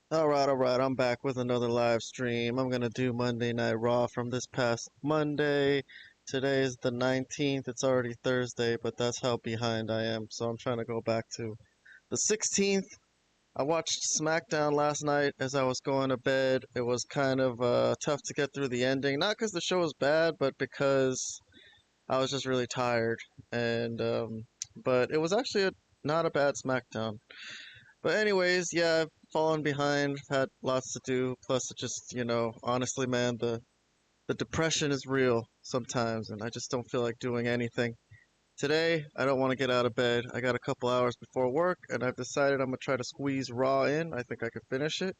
All right, I'm back with another live stream. I'm gonna do Monday Night Raw from this past Monday. Today is the 19th. It's already Thursday, but that's how behind I am. So I'm trying to go back to the 16th. I watched SmackDown last night as I was going to bed. It was kind of tough to get through the ending, not because the show was bad, but because I was just really tired. And but it was actually not a bad SmackDown. But anyways, yeah, I've fallen behind, had lots to do. Plus, it just, honestly, man, the depression is real sometimes, and I just don't feel like doing anything. Today, I don't want to get out of bed. I got a couple hours before work, and I've decided I'm gonna try to squeeze Raw in. I think I could finish it.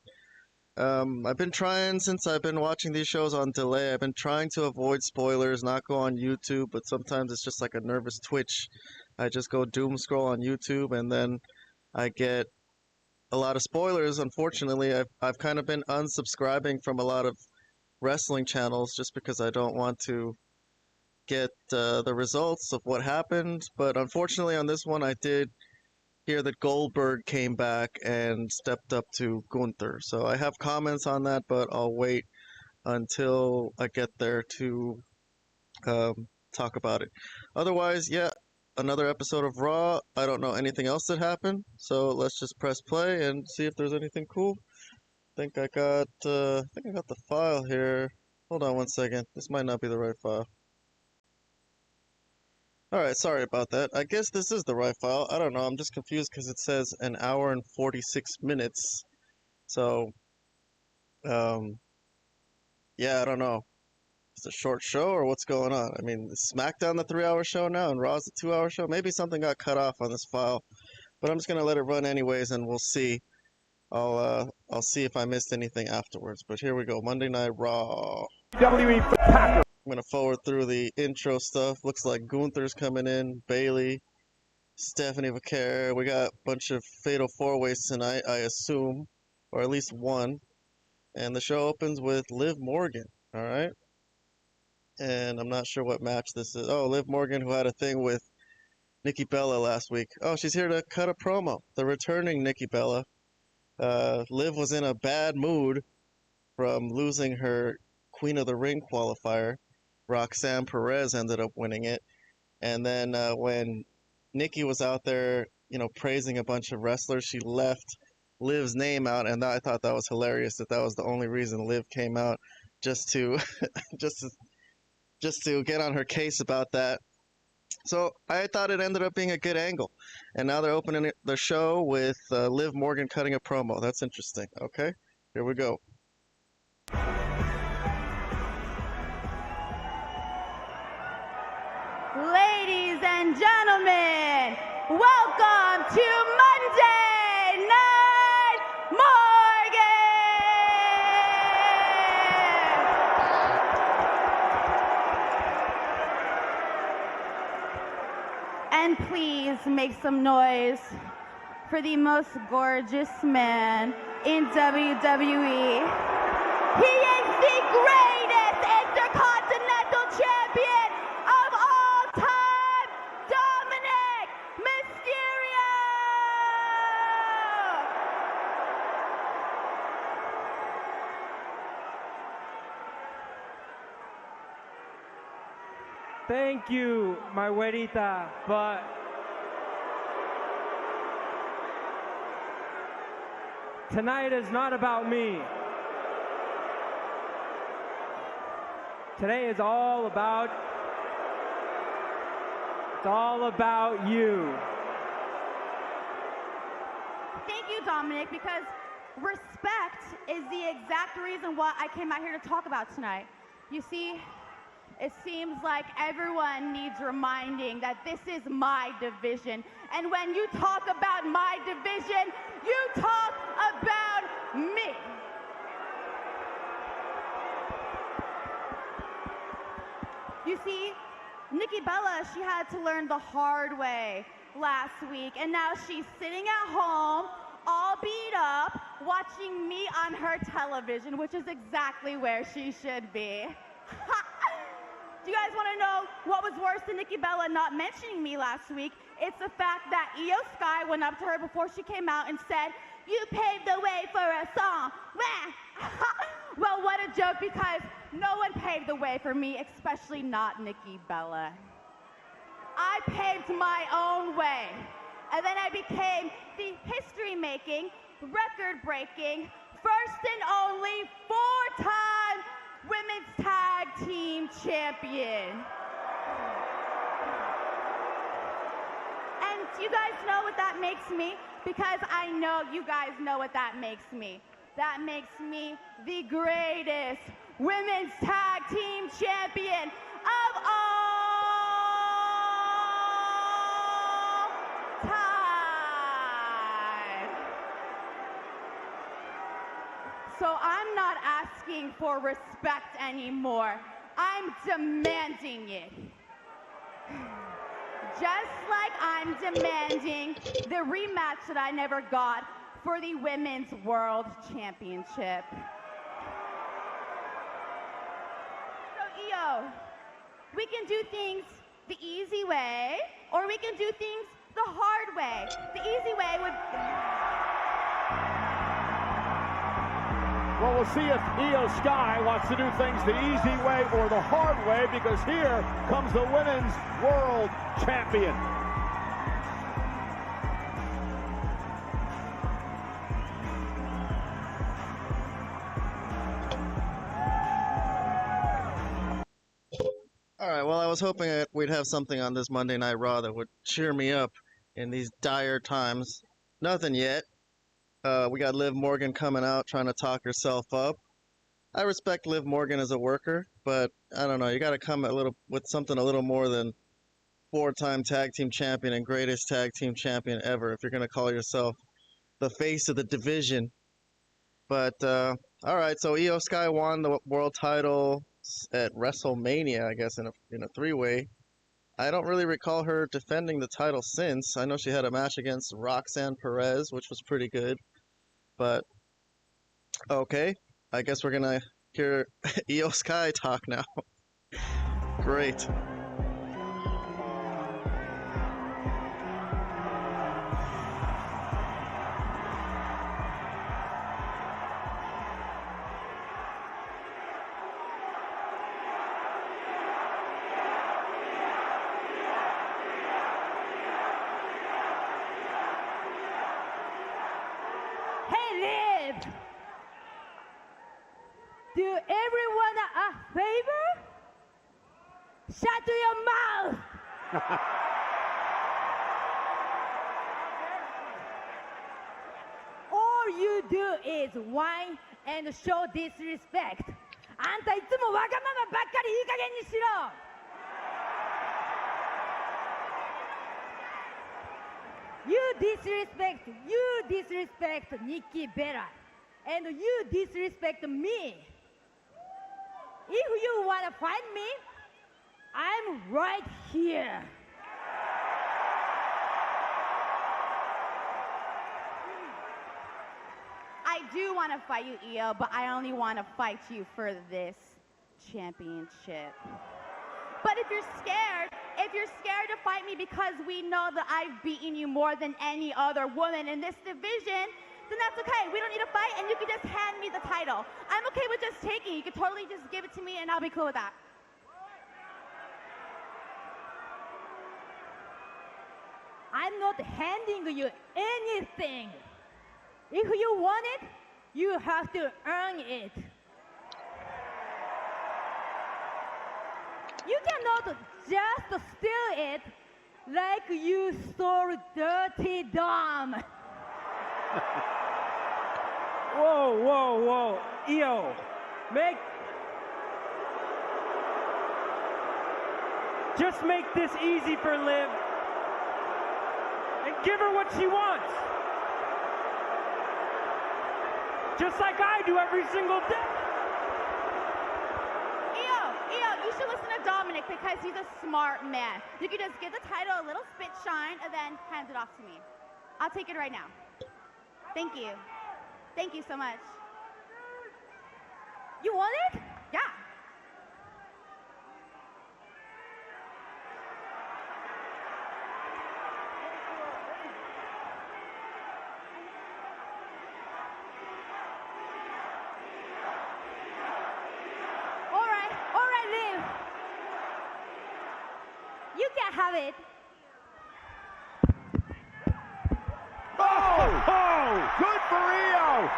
I've been trying since I've been watching these shows on delay. I've been trying to avoid spoilers, not go on YouTube, but sometimes it's just like a nervous twitch. I just go doom scroll on YouTube, and then I get a lot of spoilers. Unfortunately, I've kind of been unsubscribing from a lot of wrestling channels just because I don't want to get the results of what happened. But unfortunately, on this one, I did hear that Goldberg came back and stepped up to Gunther. So I have comments on that, but I'll wait until I get there to talk about it. Otherwise, yeah, another episode of Raw. I don't know anything else that happened, so let's just press play and see if there's anything cool. I think I got the file here. Hold on one second. This might not be the right file. Alright, sorry about that. I guess this is the right file. I don't know. I'm just confused because it says an hour and 46 minutes. So, um, yeah, I don't know. It's a short show or what's going on? I mean, is SmackDown the 3-hour show now and Raw's the 2-hour show? Maybe something got cut off on this file. But I'm just gonna let it run anyways and we'll see. I'll see if I missed anything afterwards. But here we go. Monday Night Raw. I'm gonna forward through the intro stuff. Looks like Gunther's coming in, Bailey, Stephanie Vaquer. We got a bunch of fatal four-ways tonight, I assume, or at least one. And the show opens with Liv Morgan. All right. And I'm not sure what match this is. Oh, Liv Morgan, who had a thing with Nikki Bella last week. Oh, she's here to cut a promo. The returning Nikki Bella. Liv was in a bad mood from losing her Queen of the Ring qualifier. Roxanne Perez ended up winning it. And then when Nikki was out there, praising a bunch of wrestlers, she left Liv's name out, and I thought that was hilarious. That was the only reason Liv came out, just to just to get on her case about that. So I thought it ended up being a good angle, and now they're opening the show with Liv Morgan cutting a promo. That's interesting. Okay, here we go. Ladies and gentlemen, welcome to Monday Night Morgan! And please make some noise for the most gorgeous man in WWE. He is the greatest intercontinental champion of all time, Dominic Mysterio! Thank you, my güerita, but tonight is not about me. Today is all about you. Thank you, Dominic, because respect is the exact reason why I came out here to talk about tonight. You see, it seems like everyone needs reminding that this is my division. And when you talk about my division, you talk about me. You see, Nikki Bella, she had to learn the hard way last week, and now she's sitting at home, all beat up, watching me on her television, which is exactly where she should be. Do you guys want to know what was worse than Nikki Bella not mentioning me last week? It's the fact that Io Sky went up to her before she came out and said, "You paved the way for a song." Well, what a joke, because no one paved the way for me, especially not Nikki Bella. I paved my own way. And then I became the history-making, record-breaking, first and only 4-time women's tag team champion. And you guys know what that makes me? Because I know you guys know what that makes me. That makes me the greatest women's tag team champion of all time. So I'm not asking for respect anymore. I'm demanding it. Just like I'm demanding the rematch that I never got for the Women's World Championship. So, Io, we can do things the easy way, or we can do things the hard way. The easy way would... Well, we'll see if Io Sky wants to do things the easy way or the hard way, because here comes the Women's World Champion. All right, well, I was hoping that we'd have something on this Monday Night Raw that would cheer me up in these dire times. Nothing yet. We got Liv Morgan coming out trying to talk herself up. I respect Liv Morgan as a worker, but I don't know. You got to come with something a little more than 4-time tag team champion and greatest tag team champion ever if you're going to call yourself the face of the division. But all right, so Io Sky won the world title at WrestleMania, I guess, in a 3-way. I don't really recall her defending the title since. I know she had a match against Roxanne Perez, which was pretty good. But, okay, I guess we're gonna hear Io Sky talk now. Great. Do everyone a favor? Shut your mouth! All you do is whine and show disrespect. あんたいつもわがままばっかりいい加減にしろ! You disrespect Nikki Bella, and you disrespect me. If you want to fight me, I'm right here. I do want to fight you, Io, but I only want to fight you for this championship. But if you're scared to fight me because we know that I've beaten you more than any other woman in this division, then that's okay. We don't need to fight, and you can just hand me the title. I'm okay with just taking it. You can totally just give it to me, and I'll be cool with that. I'm not handing you anything. If you want it, you have to earn it. You cannot just steal it like you stole Dirty Dom. Whoa, whoa, whoa. Io, just make this easy for Liv and give her what she wants. Just like I do every single day. Io, you should listen to Dominic because he's a smart man. You can just give the title a little spit shine and then hand it off to me. I'll take it right now. Thank you. Thank you so much. You want it? Yeah. it. Oh! Good for Io!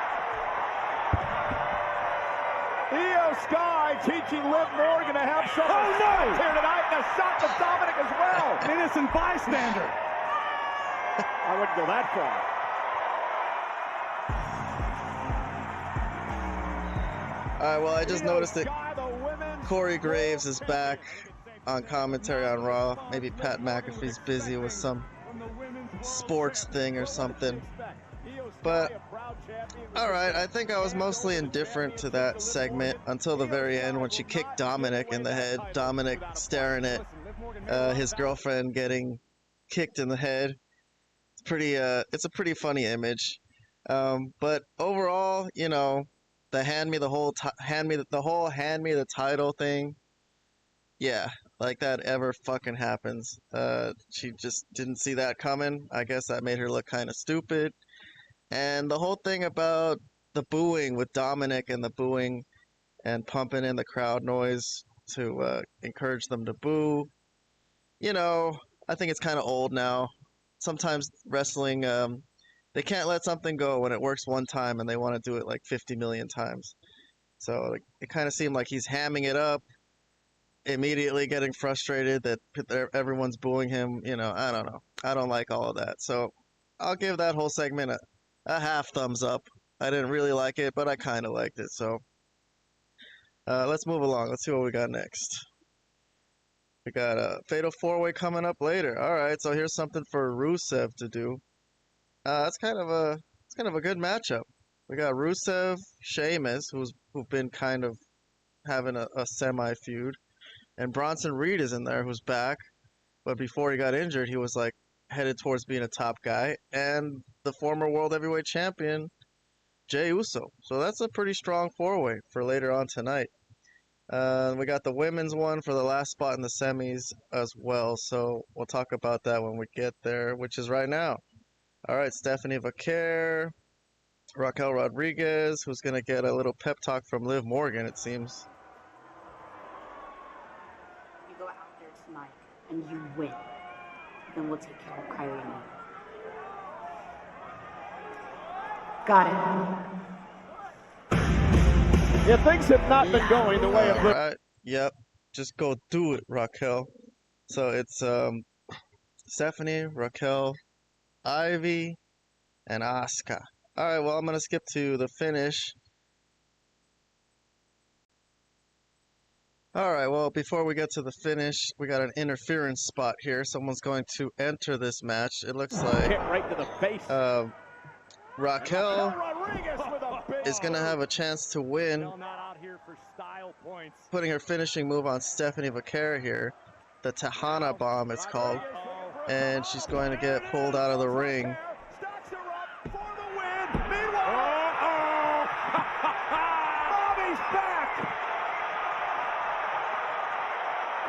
Io Sky teaching Liv Morgan to have some respect here tonight, and a shot to Dominic as well. Innocent bystander. I wouldn't go that far. All right, well, I just noticed that Corey Graves is back on commentary on Raw. Maybe Pat McAfee's busy with some sports thing or something. But, all right, I think I was mostly indifferent to that segment until the very end when she kicked Dominic in the head. Dominic staring at his girlfriend getting kicked in the head. It's a pretty funny image. But overall, you know, the hand me the title thing. Yeah, like that ever fucking happens. She just didn't see that coming. I guess that made her look kind of stupid. And the whole thing about the booing with Dominic and the booing and pumping in the crowd noise to encourage them to boo. You know, I think it's kind of old now. Sometimes wrestling, they can't let something go when it works one time and they want to do it like 50 million times. So it kind of seemed like he's hamming it up, immediately getting frustrated that everyone's booing him. You know, I don't know. I don't like all of that. So I'll give that whole segment a half thumbs up. I didn't really like it, but I kind of liked it. So let's move along. Let's see what we got next. We got a Fatal 4-Way coming up later. All right, so here's something for Rusev to do. It's kind of a good matchup. We got Rusev, Sheamus, who've been kind of having a semi feud, and Bronson Reed is in there, who's back. But before he got injured, he was like headed towards being a top guy, and the former World Heavyweight Champion, Jey Uso. So that's a pretty strong 4-way for later on tonight. We got the women's one for the last spot in the semis as well, so we'll talk about that when we get there, which is right now. All right, Stephanie Vaquer, Raquel Rodriguez, who's going to get a little pep talk from Liv Morgan, it seems. You go out there tonight and you win, then we'll take care of Kyrie and me. Got it. Yeah, things have not been going the way of Liv. Right. Yep, just go do it, Raquel. So it's Stephanie, Raquel, Ivy, and Asuka. All right, well, I'm going to skip to the finish. All right, well, before we get to the finish, we got an interference spot here. Someone's going to enter this match. It looks like Right to the face. Raquel is going to have a chance to win, putting her finishing move on Stephanie Vaquer here. The Tejana Bomb, it's called. And she's going to get pulled out of the ring. Bobby's back.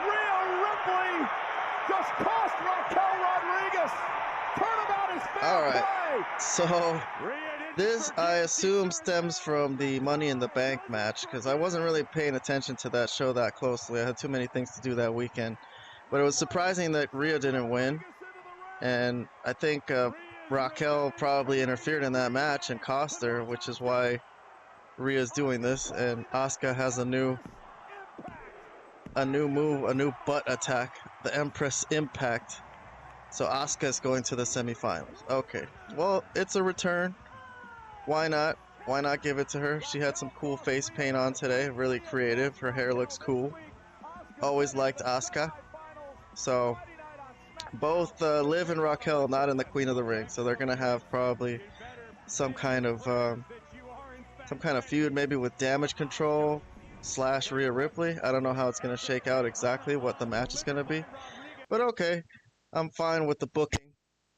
Rhea Ripley just cost Raquel Rodriguez. Turnabout is fair. All right. So this, I assume, stems from the Money in the Bank match, because I wasn't really paying attention to that show that closely. I had too many things to do that weekend. But it was surprising that Rhea didn't win. And I think Raquel probably interfered in that match and cost her, which is why Rhea's doing this. And Asuka has a new move, a new butt attack, the Empress Impact. So Asuka's going to the semifinals. Okay, well, it's a return. Why not? Why not give it to her? She had some cool face paint on today, really creative. Her hair looks cool. Always liked Asuka. So both Liv and Raquel not in the Queen of the Ring, so they're gonna have probably some kind of feud, maybe with Damage Control / Rhea Ripley. I don't know how it's gonna shake out exactly, what the match is gonna be, but okay, I'm fine with the booking.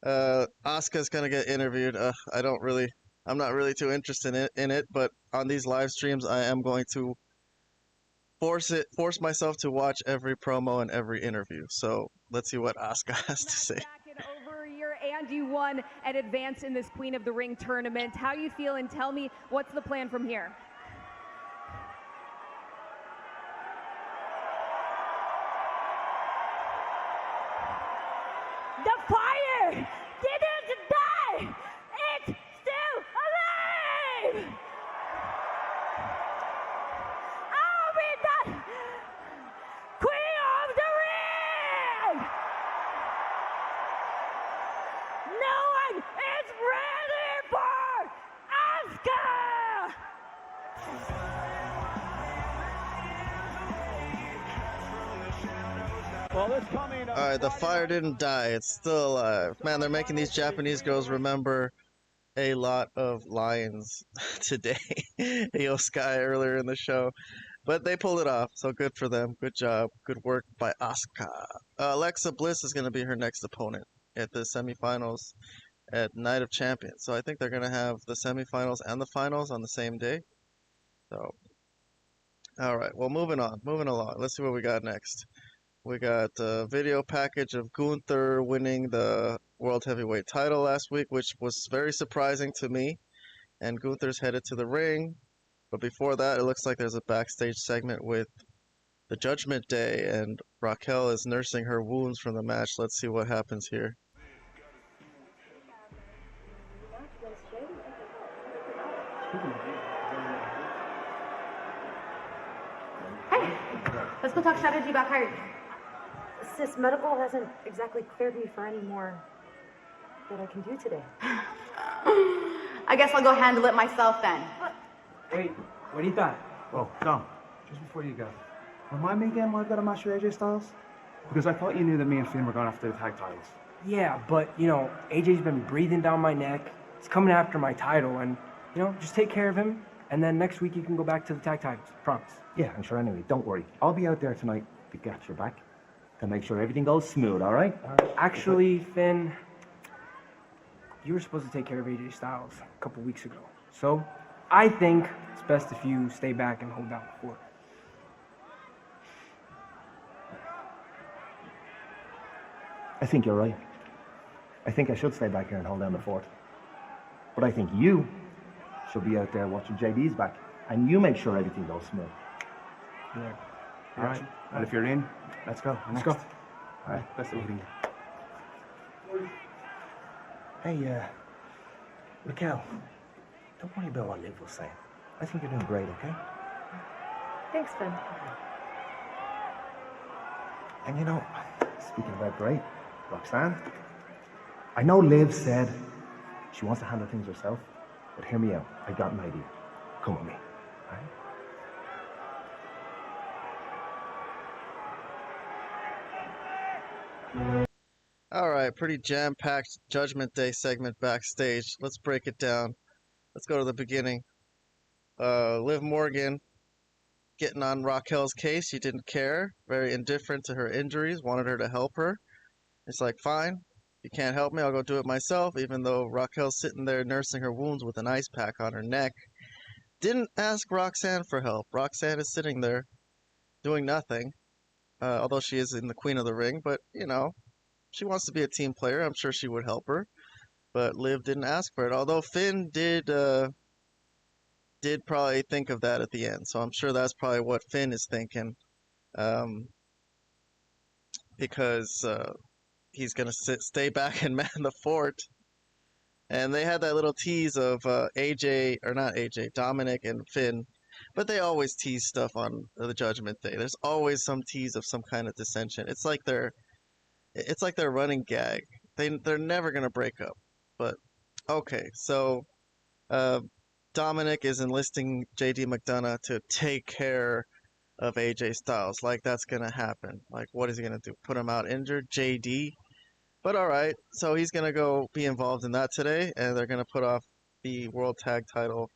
Asuka's gonna get interviewed. I'm not really too interested in it, but on these live streams, I am going to force myself to watch every promo and every interview. So let's see what Asuka has to say. Back in over a year, and you won and advanced in this Queen of the Ring tournament. How you feel, and tell me what's the plan from here? didn't die. It's still alive. I'll be the queen of the ring. No one is ready for Asuka. Well, this coming All right, the fire didn't die. It's still alive. Man, they're making these Japanese girls remember a lot of lines today. Io Sky earlier in the show. But they pulled it off, so good for them. Good job. Good work by Asuka. Alexa Bliss is going to be her next opponent at the semifinals at Night of Champions. So I think they're going to have the semifinals and the finals on the same day. So, all right. Well, moving on. Moving along. Let's see what we got next. We got a video package of Gunther winning the World Heavyweight title last week, which was very surprising to me. And Gunther's headed to the ring. But before that, it looks like there's a backstage segment with the Judgment Day, and Raquel is nursing her wounds from the match. Let's see what happens here. Hey, let's go talk strategy about Kyrie. Sis, medical hasn't exactly cleared me for any more that I can do today. I guess I'll go handle it myself then. Wait, what do you thought? Oh, Dom, Just before you go. remind me again why I've got a match with AJ Styles? Because I thought you knew that me and Finn were going after the tag titles. Yeah, but, AJ's been breathing down my neck. He's coming after my title, and, just take care of him, and then next week you can go back to the tag titles. Promise. Yeah, and sure, anyway, don't worry. I'll be out there tonight to get your back, to make sure everything goes smooth, all right? Actually, Finn, you were supposed to take care of AJ Styles a couple weeks ago. So, I think it's best if you stay back and hold down the fort. I think you're right. I think I should stay back here and hold down the fort. But I think you should be out there watching JD's back, and you make sure everything goes smooth. Yeah. All right. Well, if you're in, let's go. Let's go. All right. Best of luck. Hey, Raquel, don't worry about what Liv was saying. I think you're doing great, okay? Thanks, Finn. And speaking about great, Roxanne, I know Liv said she wants to handle things herself, but hear me out. I got an idea. Come with me, all right? All right, pretty jam-packed Judgment Day segment backstage. Let's break it down. Let's go to the beginning. Liv Morgan getting on Raquel's case. She didn't care. Very indifferent to her injuries. Wanted her to help her. It's like, fine. You can't help me. I'll go do it myself. Even though Raquel's sitting there nursing her wounds with an ice pack on her neck. Didn't ask Roxanne for help. Roxanne is sitting there doing nothing. Although she is in the Queen of the Ring. But, she wants to be a team player. I'm sure she would help her. But Liv didn't ask for it. Although Finn did probably think of that at the end. So I'm sure that's probably what Finn is thinking. Because he's going to stay back and man the fort. And they had that little tease of Dominic and Finn. But they always tease stuff on the Judgment Day. There's always some tease of some kind of dissension. It's like their running gag. They're never going to break up. But, okay, so Dominic is enlisting JD McDonough to take care of AJ Styles. Like, that's going to happen. Like, what is he going to do? Put him out injured? JD? But alright, so he's going to go be involved in that today, and they're going to put off the World Tag Title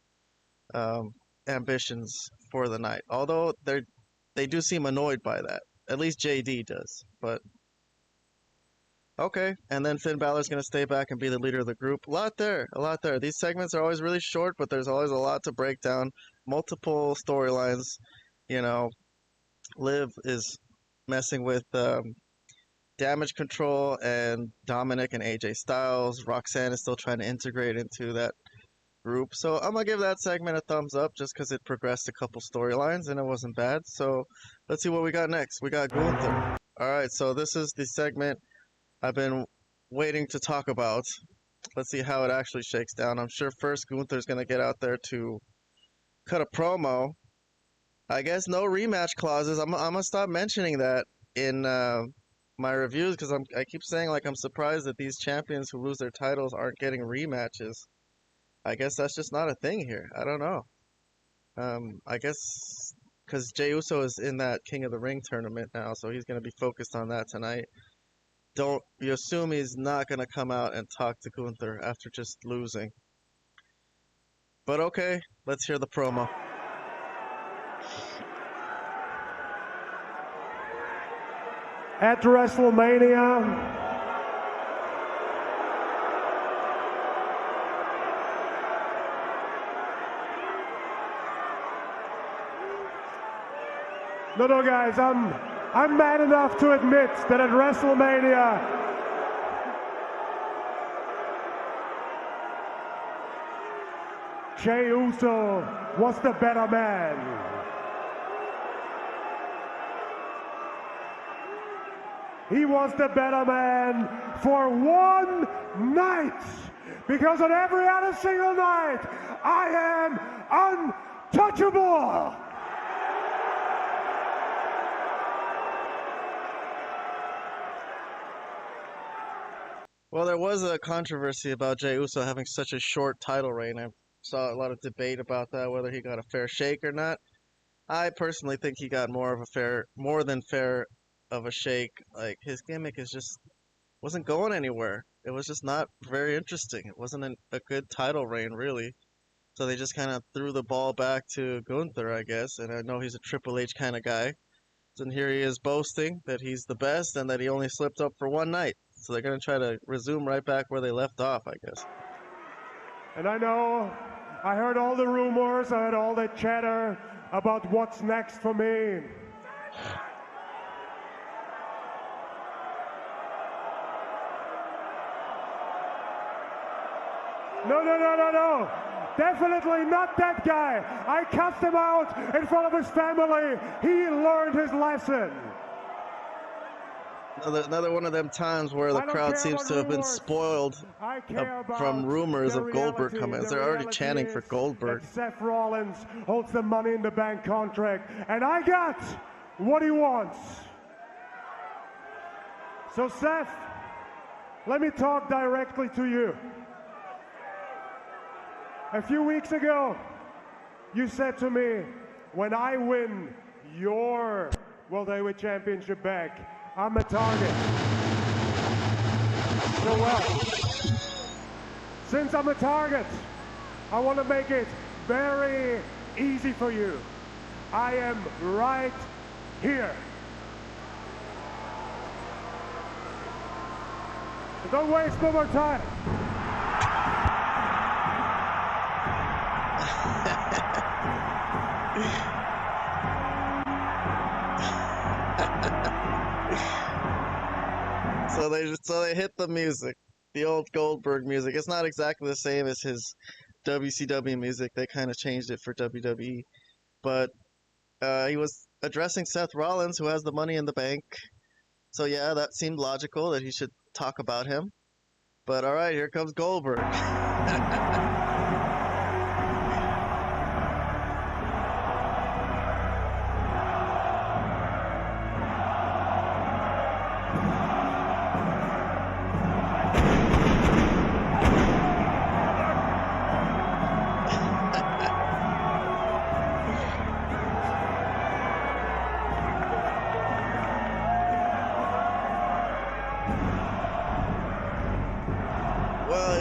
ambitions for the night. Although, they do seem annoyed by that. At least JD does. But okay, and then Finn Balor's going to stay back and be the leader of the group. A lot there. These segments are always really short, but there's always a lot to break down. Multiple storylines. Liv is messing with Damage Control and Dominic and AJ Styles. Roxanne is still trying to integrate into that group. So I'm going to give that segment a thumbs up just because it progressed a couple storylines and it wasn't bad. So let's see what we got next. We got Gunther. Alright, so this is the segment I've been waiting to talk about. Let's see how it actually shakes down. I'm sure first Gunther's going to get out there to cut a promo. I guess no rematch clauses. I'm going to stop mentioning that in my reviews because I keep saying like I'm surprised that these champions who lose their titles aren't getting rematches. I guess that's just not a thing here. I don't know. I guess because Jey Uso is in that King of the Ring tournament now, so he's going to be focused on that tonight. Don't you assume he's not going to come out and talk to Gunther after just losing. But okay, let's hear the promo. At WrestleMania, no, guys, I'm mad enough to admit that at WrestleMania, Jey Uso was the better man. He was the better man for one night, because on every other single night, I am untouchable. Well, there was a controversy about Jey Uso having such a short title reign. I saw a lot of debate about that, whether he got a fair shake or not. I personally think he got more than fair of a shake. Like, his gimmick wasn't going anywhere. It was just not very interesting. It wasn't a good title reign, really. So they just kind of threw the ball back to Gunther, I guess. And I know he's a Triple H kind of guy. And here he is boasting that he's the best and that he only slipped up for one night. So they're going to try to resume right back where they left off, I guess. And I know, I heard all the rumors, I heard all the chatter about what's next for me. No. Definitely not that guy. I cussed him out in front of his family. He learned his lesson. Another one of them times where the crowd seems to have been spoiled from rumors of Goldberg coming. They're already chanting for Goldberg. Seth Rollins holds the Money in the Bank contract, and I got what he wants. So Seth, let me talk directly to you. A few weeks ago, you said to me, when I win your World Heavyweight Championship back, I'm a target. So well, since I'm a target, I want to make it very easy for you. I am right here. So don't waste no more time. So they hit the music, the old Goldberg music. It's not exactly the same as his WCW music. They kind of changed it for WWE, but he was addressing Seth Rollins, who has the Money in the Bank. So yeah, that seemed logical that he should talk about him. But all right, here comes Goldberg.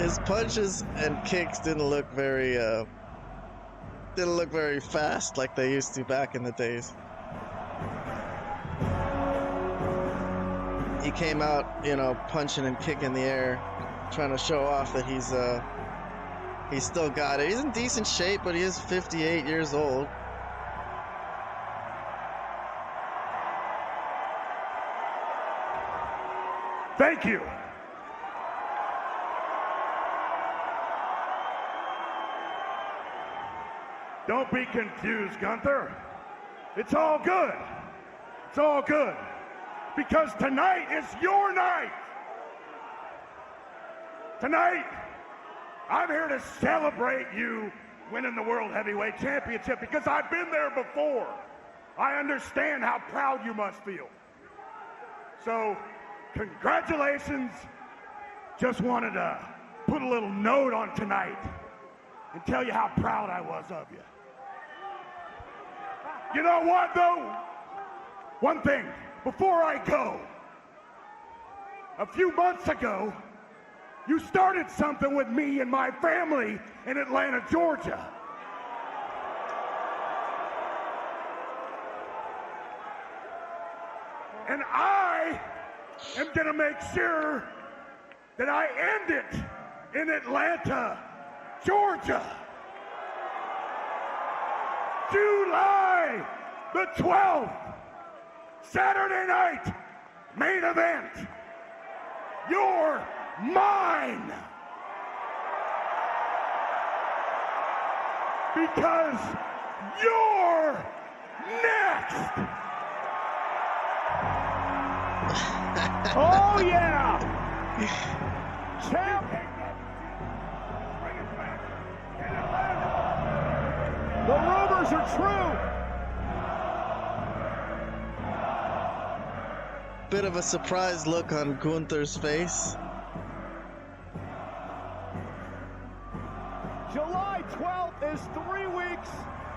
His punches and kicks didn't look very fast like they used to back in the days. He came out, punching and kicking the air, trying to show off that he's still got it. He's in decent shape, but he is 58 years old. Thank you. Don't be confused, Gunther. It's all good. It's all good. Because tonight is your night. Tonight, I'm here to celebrate you winning the World Heavyweight Championship because I've been there before. I understand how proud you must feel. So, congratulations. Just wanted to put a little note on tonight and tell you how proud I was of you. You know what, though? One thing, before I go, a few months ago, you started something with me and my family in Atlanta, Georgia. And I am going to make sure that I end it in Atlanta, Georgia. July the 12th, Saturday night, main event. You're mine. Because you're next. Oh, yeah! Champ! The rumors are true! Bit of a surprised look on Gunther's face. July 12th is 3 weeks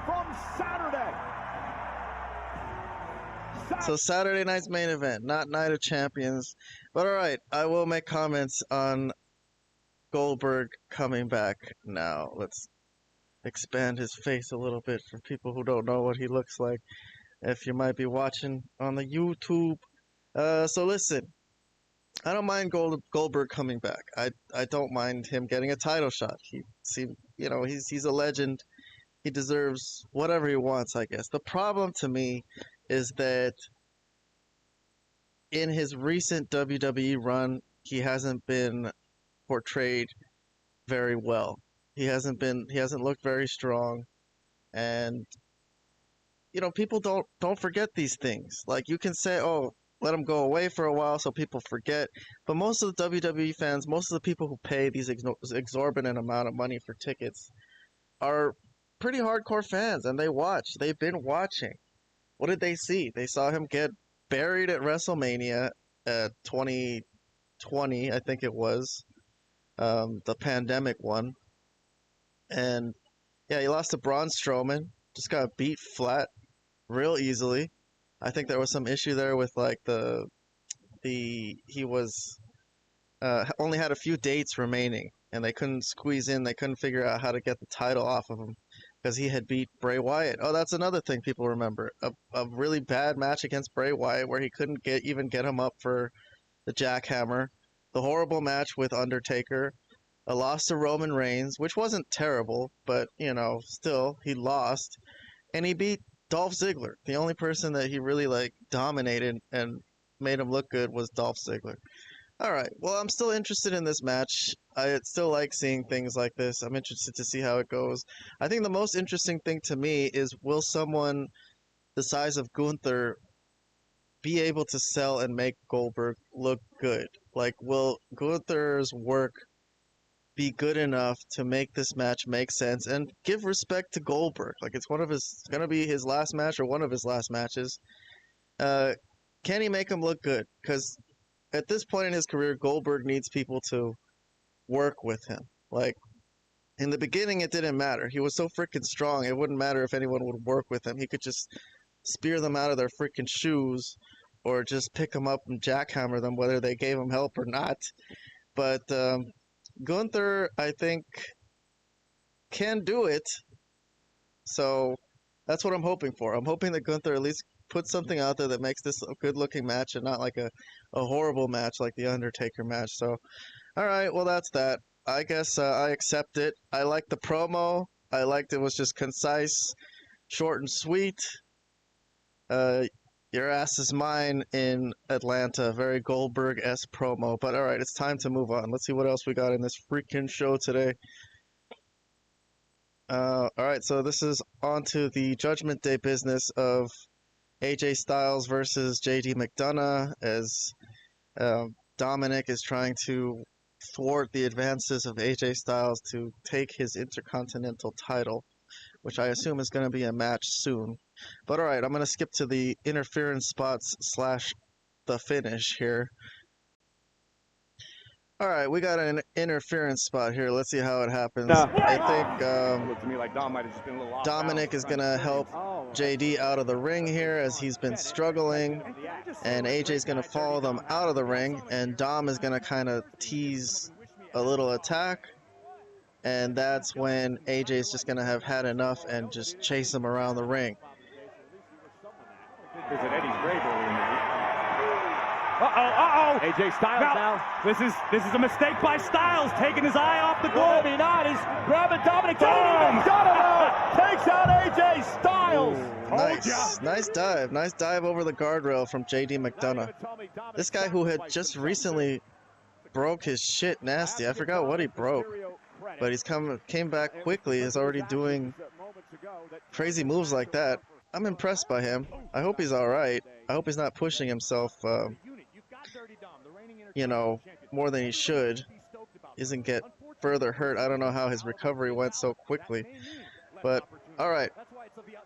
from Saturday. So Saturday night's main event, not Night of Champions. But alright, I will make comments on Goldberg coming back now. Let's expand his face a little bit for people who don't know what he looks like. If you might be watching on the YouTube. So listen, I don't mind Goldberg coming back. I don't mind him getting a title shot. He's a legend. He deserves whatever he wants, I guess. The problem to me is that in his recent WWE run, he hasn't been portrayed very well. He hasn't looked very strong, and people don't forget these things. Like, you can say, oh, let him go away for a while so people forget, but most of the WWE fans, most of the people who pay these exorbitant amount of money for tickets are pretty hardcore fans, and they've been watching. What did they see? They saw him get buried at WrestleMania 2020, I think it was, the pandemic one. And yeah, he lost to Braun Strowman, just got beat flat real easily. I think there was some issue there with like he was only had a few dates remaining, and they couldn't squeeze in. They couldn't figure out how to get the title off of him because he had beat Bray Wyatt. Oh, that's another thing people remember. A really bad match against Bray Wyatt where he couldn't even get him up for the jackhammer. The horrible match with Undertaker. A loss to Roman Reigns, which wasn't terrible, but still he lost, and he beat Dolph Ziggler. The only person that he really dominated and made him look good was Dolph Ziggler. All right, well, I'm still interested in this match. I still like seeing things like this. I'm interested to see how it goes. I think the most interesting thing to me is, will someone the size of Gunther be able to sell and make Goldberg look good? Like, will Gunther's work be good enough to make this match make sense and give respect to Goldberg? Like, it's gonna be his last match or one of his last matches. Can he make him look good? Because at this point in his career, Goldberg needs people to work with him. Like, in the beginning, it didn't matter. He was so freaking strong, it wouldn't matter if anyone would work with him. He could just spear them out of their freaking shoes or just pick them up and jackhammer them, whether they gave him help or not. But Gunther, I think, can do it. So that's what I'm hoping for. I'm hoping that Gunther at least puts something out there that makes this a good-looking match and not like a horrible match like the Undertaker match. So, all right, well, that's that. I guess I accept it. I liked the promo. I liked it was just concise, short and sweet. Your ass is mine in Atlanta. Very Goldberg-esque promo. But all right, it's time to move on. Let's see what else we got in this freaking show today. All right, so this is on to the Judgment Day business of AJ Styles versus JD McDonough, as Dominic is trying to thwart the advances of AJ Styles to take his Intercontinental title, which I assume is going to be a match soon. But alright, I'm going to skip to the interference spots / the finish here. Alright, we got an interference spot here. Let's see how it happens. I think Looked to me like Dom might have just been a little off Dominic is going to help JD out of the ring here as he's been struggling. And AJ's going to follow them out of the ring. And Dom is going to kind of tease a little attack. And that's when AJ's just going to have had enough and just chase him around the ring. Visit Eddie's grave earlier in the week. AJ Styles now. This is a mistake by Styles, taking his eye off the goal. Maybe not. He's grabbing Dominic. Takes out AJ Styles. Nice dive. Nice dive over the guardrail from JD McDonough. This guy who had just recently broke his shit nasty. I forgot what he broke. But he's came back quickly. Is already doing crazy moves like that. I'm impressed by him. I hope he's alright. I hope he's not pushing himself, you know, more than he should. He doesn't get further hurt. I don't know how his recovery went so quickly. But, alright.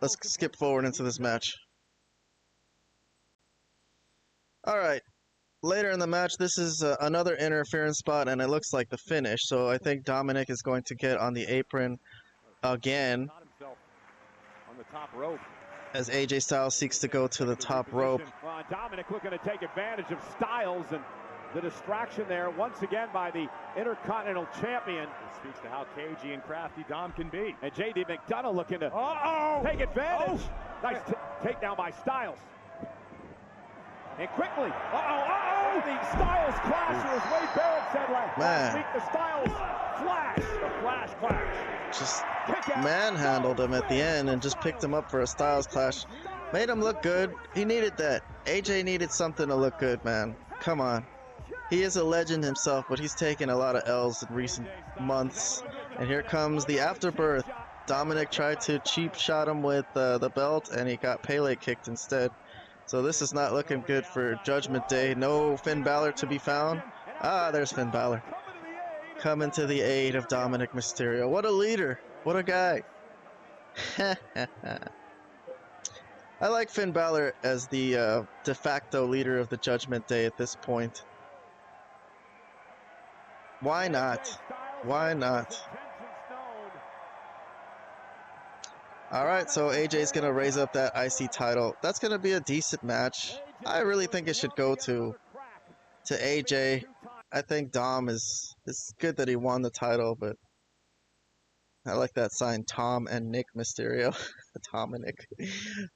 Let's skip forward into this match. Alright. Later in the match, this is another interference spot, and it looks like the finish. So I think Dominic is going to get on the apron again. On the top rope. As AJ Styles seeks to go to the top rope. Dominic looking to take advantage of Styles and the distraction there once again by the Intercontinental Champion. It speaks to how cagey and crafty Dom can be. And JD McDonough looking to take advantage. Nice takedown by Styles. And quickly, the Styles clash, or as Wade Barrett said last week, the Styles flash, the flash clash. Just manhandled him at the end and just picked him up for a Styles clash. Made him look good. He needed that. AJ needed something to look good, man. Come on. He is a legend himself, but he's taken a lot of L's in recent months. And here comes the afterbirth. Dominic tried to cheap shot him with the belt, and he got Pele kicked instead. So this is not looking good for Judgment Day. No Finn Balor to be found. There's Finn Balor. Coming to the aid of Dominic Mysterio. What a leader. What a guy. I like Finn Balor as the de facto leader of the Judgment Day at this point. Why not? Why not? Alright, so AJ's going to raise up that IC title. That's going to be a decent match. I really think it should go to AJ. I think Dom it's good that he won the title, but I like that sign, Tom and Nick Mysterio. Tom and Nick.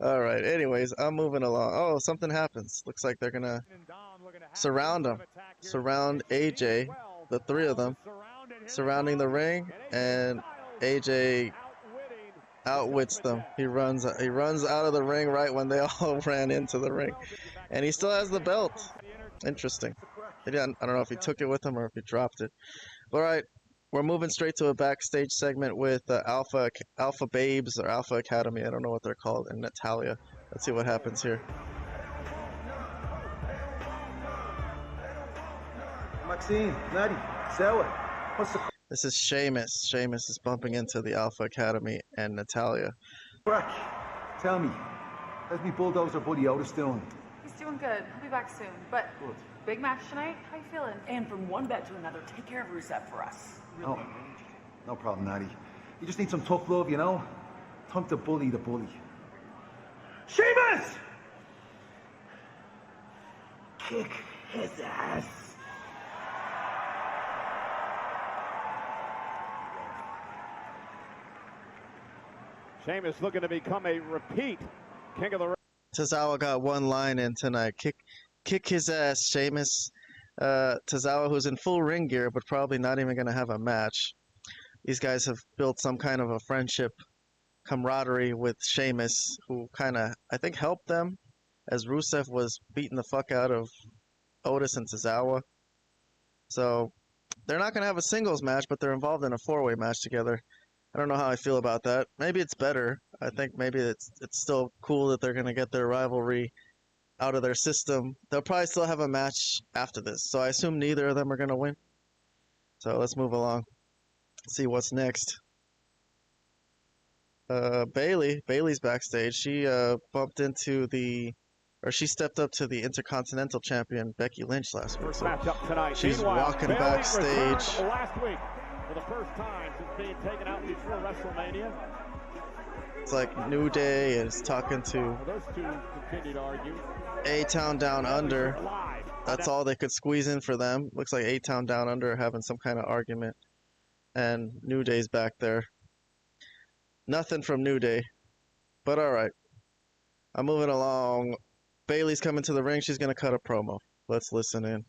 Alright, anyways, I'm moving along. Oh, something happens. Looks like they're going to surround him. Surround AJ, the three of them, surrounding the ring, and AJ outwits them. He runs out of the ring right when they all ran into the ring, and he still has the belt. Interesting. I don't know if he took it with him or if he dropped it. All right, we're moving straight to a backstage segment with Alpha Babes or Alpha Academy. I don't know what they're called, and Natalia. Let's see what happens here. Maxine, Natty, Sarah, what's the This is Sheamus. Sheamus is bumping into the Alpha Academy and Natalia. crack? Tell me, how's me bulldozer buddy Otis doing? He's doing good. He'll be back soon. But big match tonight. How you feeling? And from one bet to another, take care of Rusev for us. Oh, no problem, Natty. You just need some tough love, you know? Time to bully the bully. Sheamus! Kick his ass. Sheamus looking to become a repeat King of the Ring. Tozawa got one line in tonight. Kick his ass, Sheamus. Tozawa, who's in full ring gear, but probably not even going to have a match. These guys have built some kind of a friendship, camaraderie with Sheamus, who kind of, I think, helped them as Rusev was beating the fuck out of Otis and Tozawa. So they're not going to have a singles match, but they're involved in a four-way match together. I don't know how I feel about that. Maybe it's better. I think maybe it's still cool that they're going to get their rivalry out of their system. They'll probably still have a match after this, so I assume neither of them are going to win. So let's move along. See what's next. Bailey's backstage. She bumped into she stepped up to the Intercontinental Champion Becky Lynch last week. First So matchup tonight. she's Meanwhile, walking Bayley backstage. returned last week for the first time since being taken out before WrestleMania. It's like New Day is talking to Well, those two continue to argue. A-Town Down Under. That's all they could squeeze in for them. Looks like A-Town Down Under are having some kind of argument. And New Day's back there. Nothing from New Day. But alright. I'm moving along. Bayley's coming to the ring. She's going to cut a promo. Let's listen in.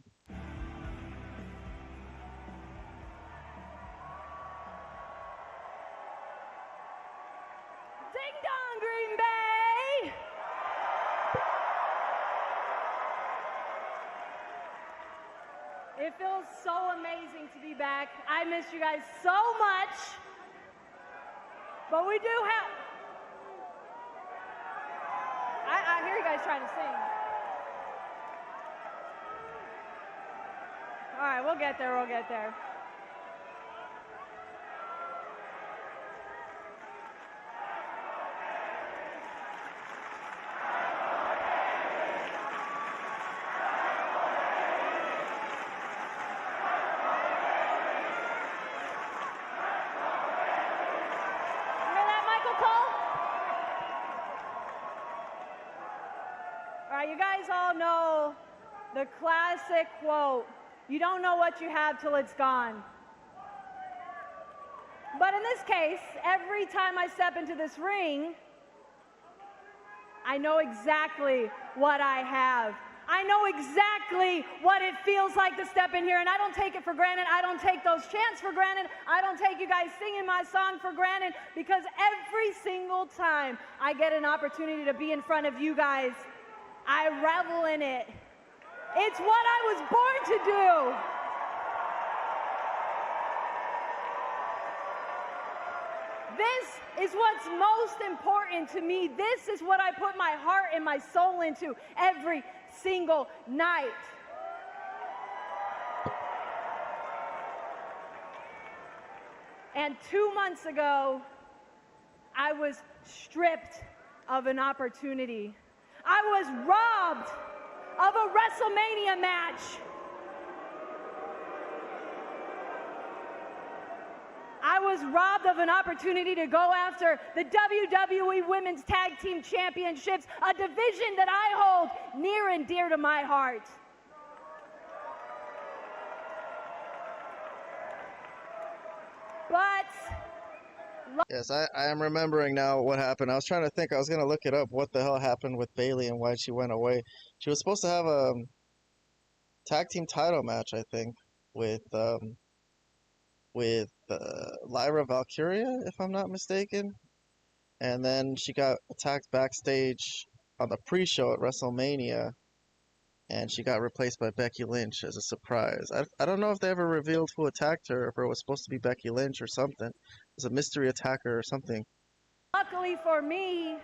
Ding dong, Green Bay! It feels so amazing to be back. I missed you guys so much. But we do have... I hear you guys trying to sing. All right, we'll get there, we'll get there. You guys all know the classic quote, you don't know what you have till it's gone. But in this case, every time I step into this ring, I know exactly what I have. I know exactly what it feels like to step in here, and I don't take it for granted. I don't take those chants for granted. I don't take you guys singing my song for granted, because every single time I get an opportunity to be in front of you guys, I revel in it. It's what I was born to do. This is what's most important to me. This is what I put my heart and my soul into every single night. And 2 months ago, I was stripped of an opportunity. I was robbed of a WrestleMania match. I was robbed of an opportunity to go after the WWE Women's Tag Team Championships, a division that I hold near and dear to my heart. But yes, I am remembering now what happened. I was trying to think. I was going to look it up. What the hell happened with Bayley and why she went away? She was supposed to have a tag team title match, I think, with Lyra Valkyria, if I'm not mistaken. And then she got attacked backstage on the pre-show at WrestleMania, and she got replaced by Becky Lynch as a surprise. I don't know if they ever revealed who attacked her, if it was supposed to be Becky Lynch or something. It was a mystery attacker or something. luckily for me,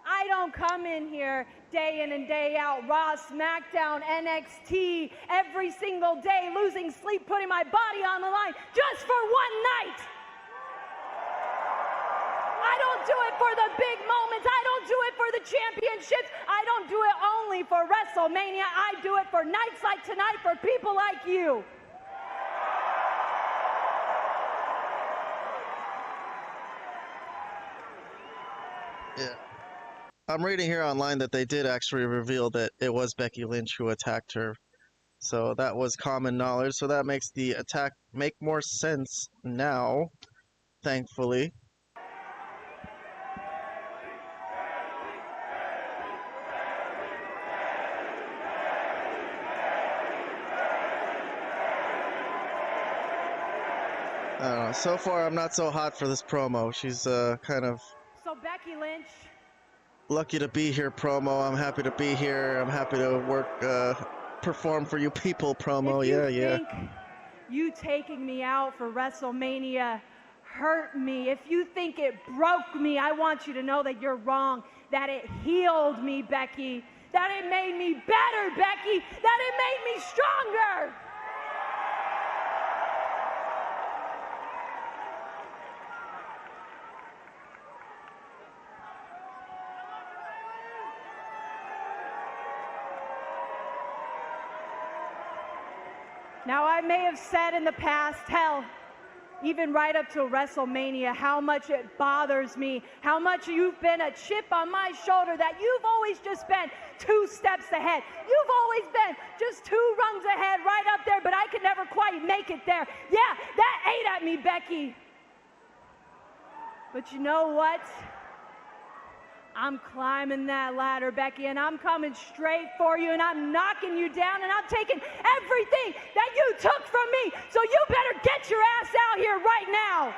I don't come in here day in and day out, Raw, SmackDown, NXT, every single day, losing sleep, putting my body on the line just for one night. I don't do it for the big moments. I don't do it for the championships. I don't do it only for WrestleMania. I do it for nights like tonight, for people like you. Yeah. I'm reading here online that they did actually reveal that it was Becky Lynch who attacked her. So that was common knowledge. So that makes the attack make more sense now, thankfully. I don't know. So far, I'm not so hot for this promo. She's kind of So Becky Lynch, lucky to be here, promo. I'm happy to be here. I'm happy to work, perform for you people, promo. if you Yeah. think you taking me out for WrestleMania hurt me, if you think it broke me, I want you to know that you're wrong, that it healed me, Becky, that it made me better, Becky, that it made me stronger. Now, I may have said in the past, hell, even right up to WrestleMania, how much it bothers me, how much you've been a chip on my shoulder, that you've always just been 2 steps ahead. You've always been just 2 rungs ahead, right up there, but I could never quite make it there. Yeah, that ate at me, Becky. But you know what? I'm climbing that ladder, Becky, and I'm coming straight for you, and I'm knocking you down, and I'm taking everything that you took from me. So you better get your ass out here right now.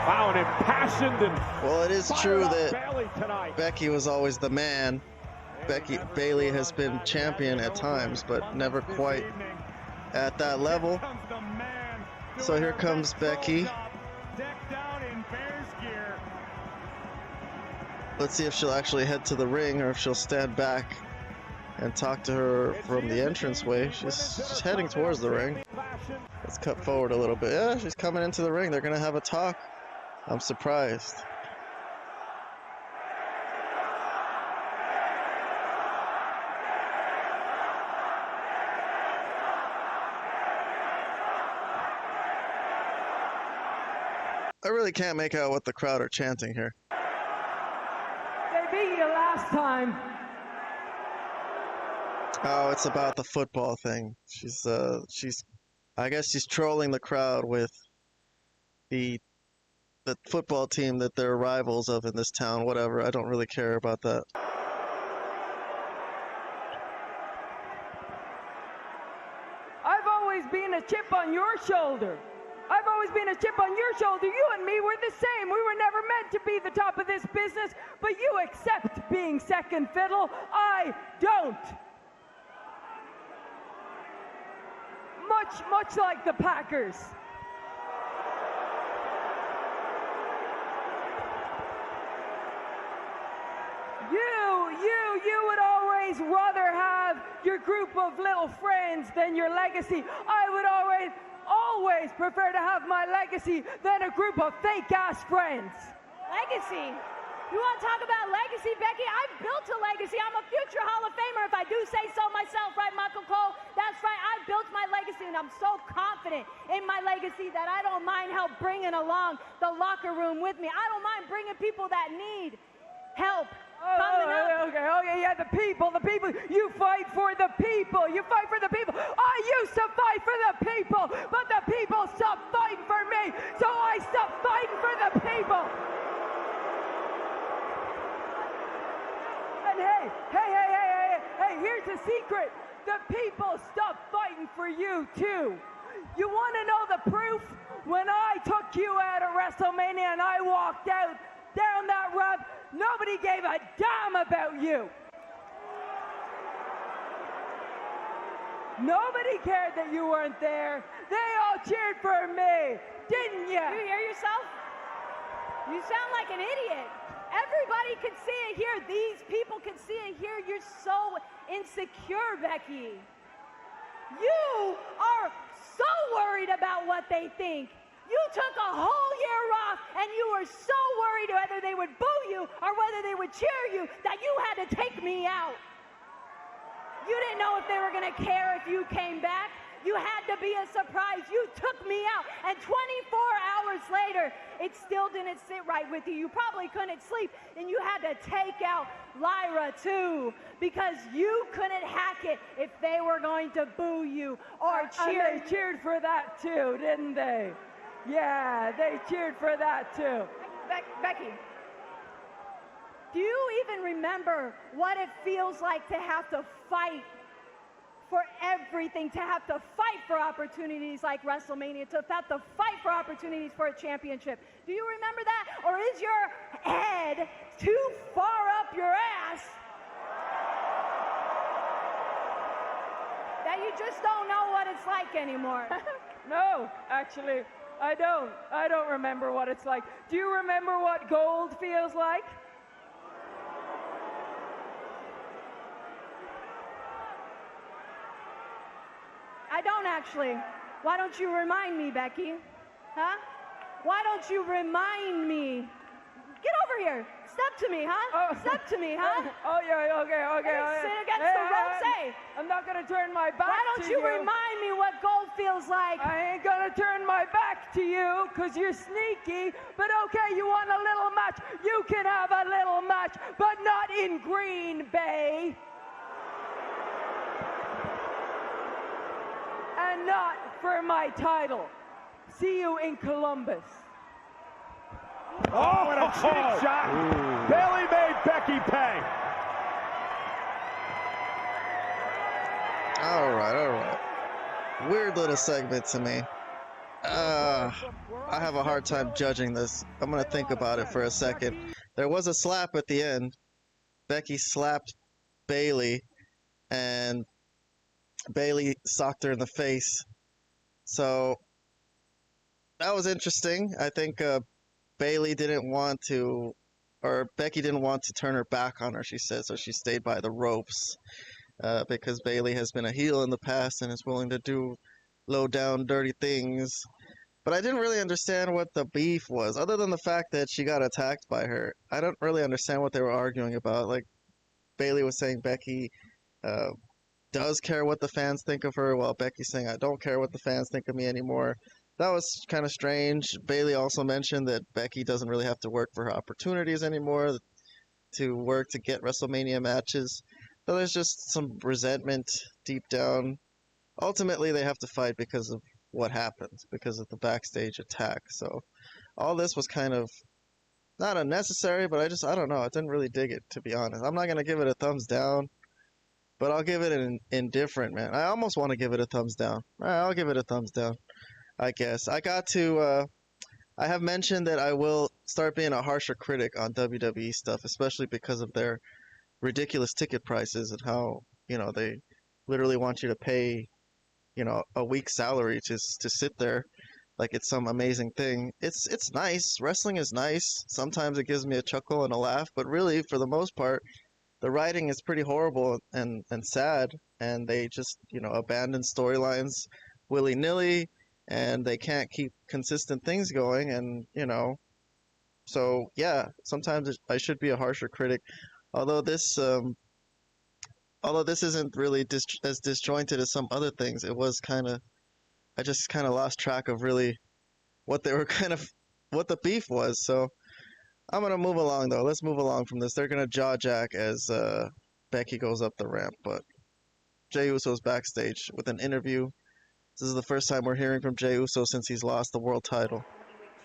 Wow, an impassioned and well, it is true that Bayley tonight. Becky was always the man. Bayley has been champion at times, but never quite at that level. So here comes Becky. Let's see if she'll actually head to the ring or if she'll stand back and talk to her from the entranceway. She's heading towards the ring. Let's cut forward a little bit. Yeah, she's coming into the ring. They're gonna have a talk. I'm surprised. I really can't make out what the crowd are chanting here. They beat you last time. Oh, it's about the football thing. I guess she's trolling the crowd with the football team that they're rivals of in this town, whatever. I don't really care about that. I've always been a chip on your shoulder. I've always been a chip on your shoulder. You and me were the same. We were never meant to be the top of this business, but you accept being second fiddle. I don't. Much like the Packers. You would always rather have your group of little friends than your legacy. I would always prefer to have my legacy than a group of fake-ass friends. Legacy? You want to talk about legacy, Becky? I've built a legacy. I'm a future Hall of Famer, if I do say so myself, right, Michael Cole? That's right, I've built my legacy, and I'm so confident in my legacy that I don't mind help bringing along the locker room with me. I don't mind bringing people that need help. Okay, yeah, the people, you fight for the people, I used to fight for the people, but the people stopped fighting for me, so I stopped fighting for the people. And hey, here's the secret, the people stopped fighting for you too. You want to know the proof? When I took you out of WrestleMania and I walked out down that ramp, nobody gave a damn about you. Nobody cared that you weren't there. They all cheered for me, didn't you? You hear yourself? You sound like an idiot. Everybody can see it here. These people can see it here. You're so insecure, Becky. You are so worried about what they think. You took a whole year off and you were so worried whether they would boo you or whether they would cheer you that you had to take me out. You didn't know if they were going to care if you came back. You had to be a surprise. You took me out, and 24 hours later, it still didn't sit right with you. You probably couldn't sleep, and you had to take out Lyra too, because you couldn't hack it if they were going to boo you or cheer. And they cheered for that too, didn't they? Yeah, they cheered for that too. Becky, do you even remember what it feels like to have to fight for everything, to have to fight for opportunities like WrestleMania, to have to fight for opportunities for a championship? Do you remember that? Or is your head too far up your ass that you just don't know what it's like anymore? No, actually, I don't. I don't remember what it's like. Do you remember what gold feels like? I don't actually. Why don't you remind me, Becky? Huh? Why don't you remind me? Get over here. Step step to me, huh? Step to me, huh? Okay. Sit against the ropes, hey. I'm not gonna turn my back Why don't to you remind me what gold feels like? I ain't gonna turn my back to you, cause you're sneaky. But okay, you want a little match? You can have a little match, but not in Green Bay. And not for my title. See you in Columbus. Oh, what a cheap shot. Bayley made Becky pay. All right. Weird little segment to me. I have a hard time judging this. I'm going to think about it for a second. There was a slap at the end. Becky slapped Bayley, and Bayley socked her in the face. So that was interesting. I think Bayley didn't want to, or Becky didn't want to turn her back on her, she said, so she stayed by the ropes. Because Bayley has been a heel in the past and is willing to do low down dirty things. But I didn't really understand what the beef was, other than the fact that she got attacked by her. I don't really understand what they were arguing about. Like, Bayley was saying Becky does care what the fans think of her, while Becky's saying I don't care what the fans think of me anymore. That was kind of strange. Bayley also mentioned that Becky doesn't really have to work for her opportunities anymore, to work to get WrestleMania matches. So there's just some resentment deep down. Ultimately, they have to fight because of what happened, because of the backstage attack. So all this was kind of not unnecessary, but I don't know. I didn't really dig it, to be honest. I'm not going to give it a thumbs down, but I'll give it an indifferent, man. I almost want to give it a thumbs down. All right, I'll give it a thumbs down, I guess. I have mentioned that I will start being a harsher critic on WWE stuff, especially because of their ridiculous ticket prices and how, they literally want you to pay, a week's salary to sit there like it's some amazing thing. It's nice. Wrestling is nice. Sometimes it gives me a chuckle and a laugh, but really, for the most part, the writing is pretty horrible and sad, and they just, abandon storylines willy-nilly, and they can't keep consistent things going, and, so, yeah, sometimes I should be a harsher critic. Although this isn't really as disjointed as some other things, I just kind of lost track of really what the beef was. So I'm gonna move along though. Let's move along from this. They're gonna jaw jack as Becky goes up the ramp, but Jey Uso's backstage with an interview. This is the first time we're hearing from Jey Uso since he's lost the world title.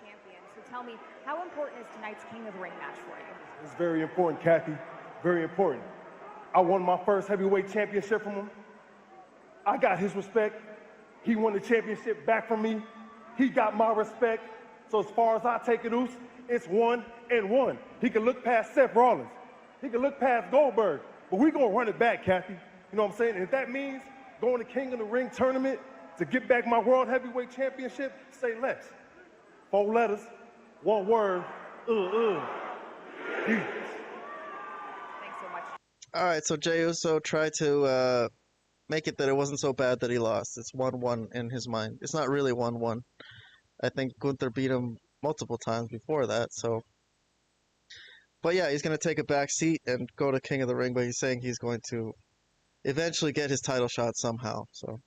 Champion. So tell me, how important is tonight's King of the Ring match for you? It's very important, Kathy. Very important. I won my first heavyweight championship from him. I got his respect. He won the championship back from me. He got my respect. So as far as I take it, Oos, it's 1-1. He can look past Seth Rollins. He can look past Goldberg. But we're going to run it back, Kathy. You know what I'm saying? And if that means going to King of the Ring tournament to get back my world heavyweight championship, say less. 4 letters, 1 word, Thanks so much. All right, so Jey Uso tried to make it that it wasn't so bad that he lost. It's 1-1 in his mind. It's not really 1-1. I think Gunther beat him multiple times before that, so. But yeah, he's going to take a back seat and go to King of the Ring, but he's saying he's going to eventually get his title shot somehow, so.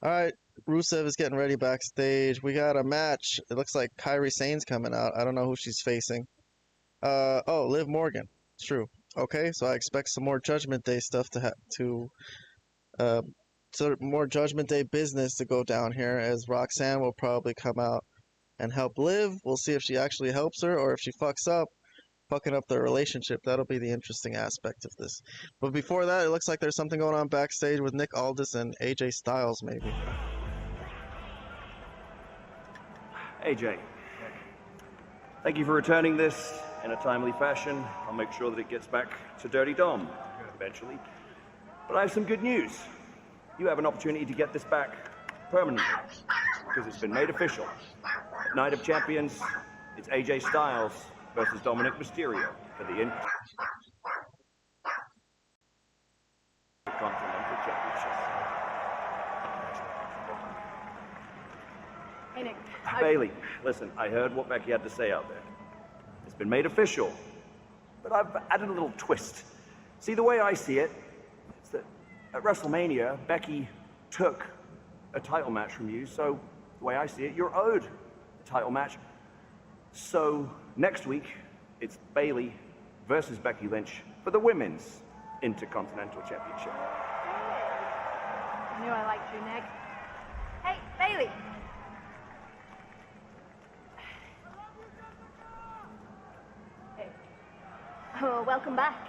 All right, Rusev is getting ready backstage. We got a match. It looks like Kairi Sane's coming out. I don't know who she's facing. Oh, Liv Morgan. It's true. Okay, so I expect some more Judgment Day stuff more Judgment Day business to go down here, as Roxanne will probably come out and help Liv. We'll see if she actually helps her or if she fucking up their relationship. That'll be the interesting aspect of this. But before that, it looks like there's something going on backstage with Nick Aldis and AJ Styles, maybe. AJ, thank you for returning this in a timely fashion. I'll make sure that it gets back to Dirty Dom eventually. But I have some good news. You have an opportunity to get this back permanently because it's been made official. Night of Champions, it's AJ Styles versus Dominic Mysterio for the Intercontinental Championship. Hey, Nick. Bailey, listen, I heard what Becky had to say out there. It's been made official. but I've added a little twist. See, the way I see it, is that at WrestleMania, Becky took a title match from you, so the way I see it, you're owed a title match. So next week, it's Bayley versus Becky Lynch for the Women's Intercontinental Championship. I knew I liked you, Nick. Hey, Bailey. Hey. Oh, welcome back.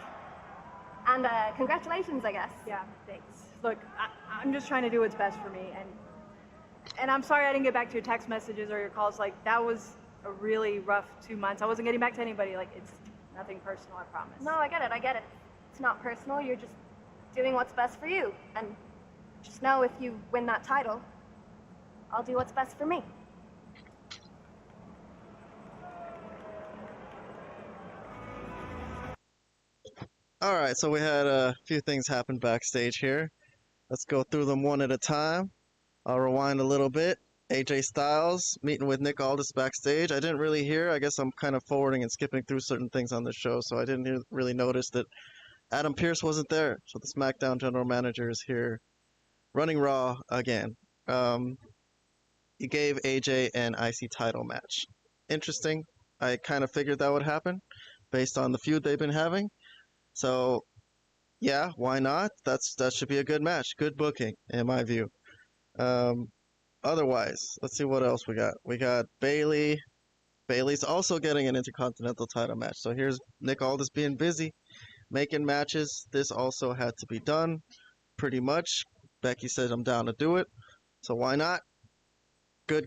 And congratulations, I guess. Yeah, thanks. Look, I'm just trying to do what's best for me, and I'm sorry I didn't get back to your text messages or your calls. Like, that was a really rough 2 months. I wasn't getting back to anybody. Like, it's nothing personal, I promise. No, I get it. It's not personal. You're just doing what's best for you. And just know if you win that title, I'll do what's best for me. Alright, so we had a few things happen backstage here. Let's go through them one at a time. I'll rewind a little bit. AJ Styles meeting with Nick Aldis backstage. I didn't really hear. I guess I'm kind of forwarding and skipping through certain things on the show, so I didn't really notice that Adam Pearce wasn't there. So the SmackDown general manager is here running Raw again. He gave AJ an IC title match. Interesting. I kind of figured that would happen based on the feud they've been having. So, yeah, why not? That should be a good match. Good booking, in my view. Otherwise, let's see what else we got. We got Bayley. Bayley's also getting an Intercontinental title match. So here's Nick Aldis being busy, making matches. This also had to be done, pretty much. Becky said, I'm down to do it. So why not? Good.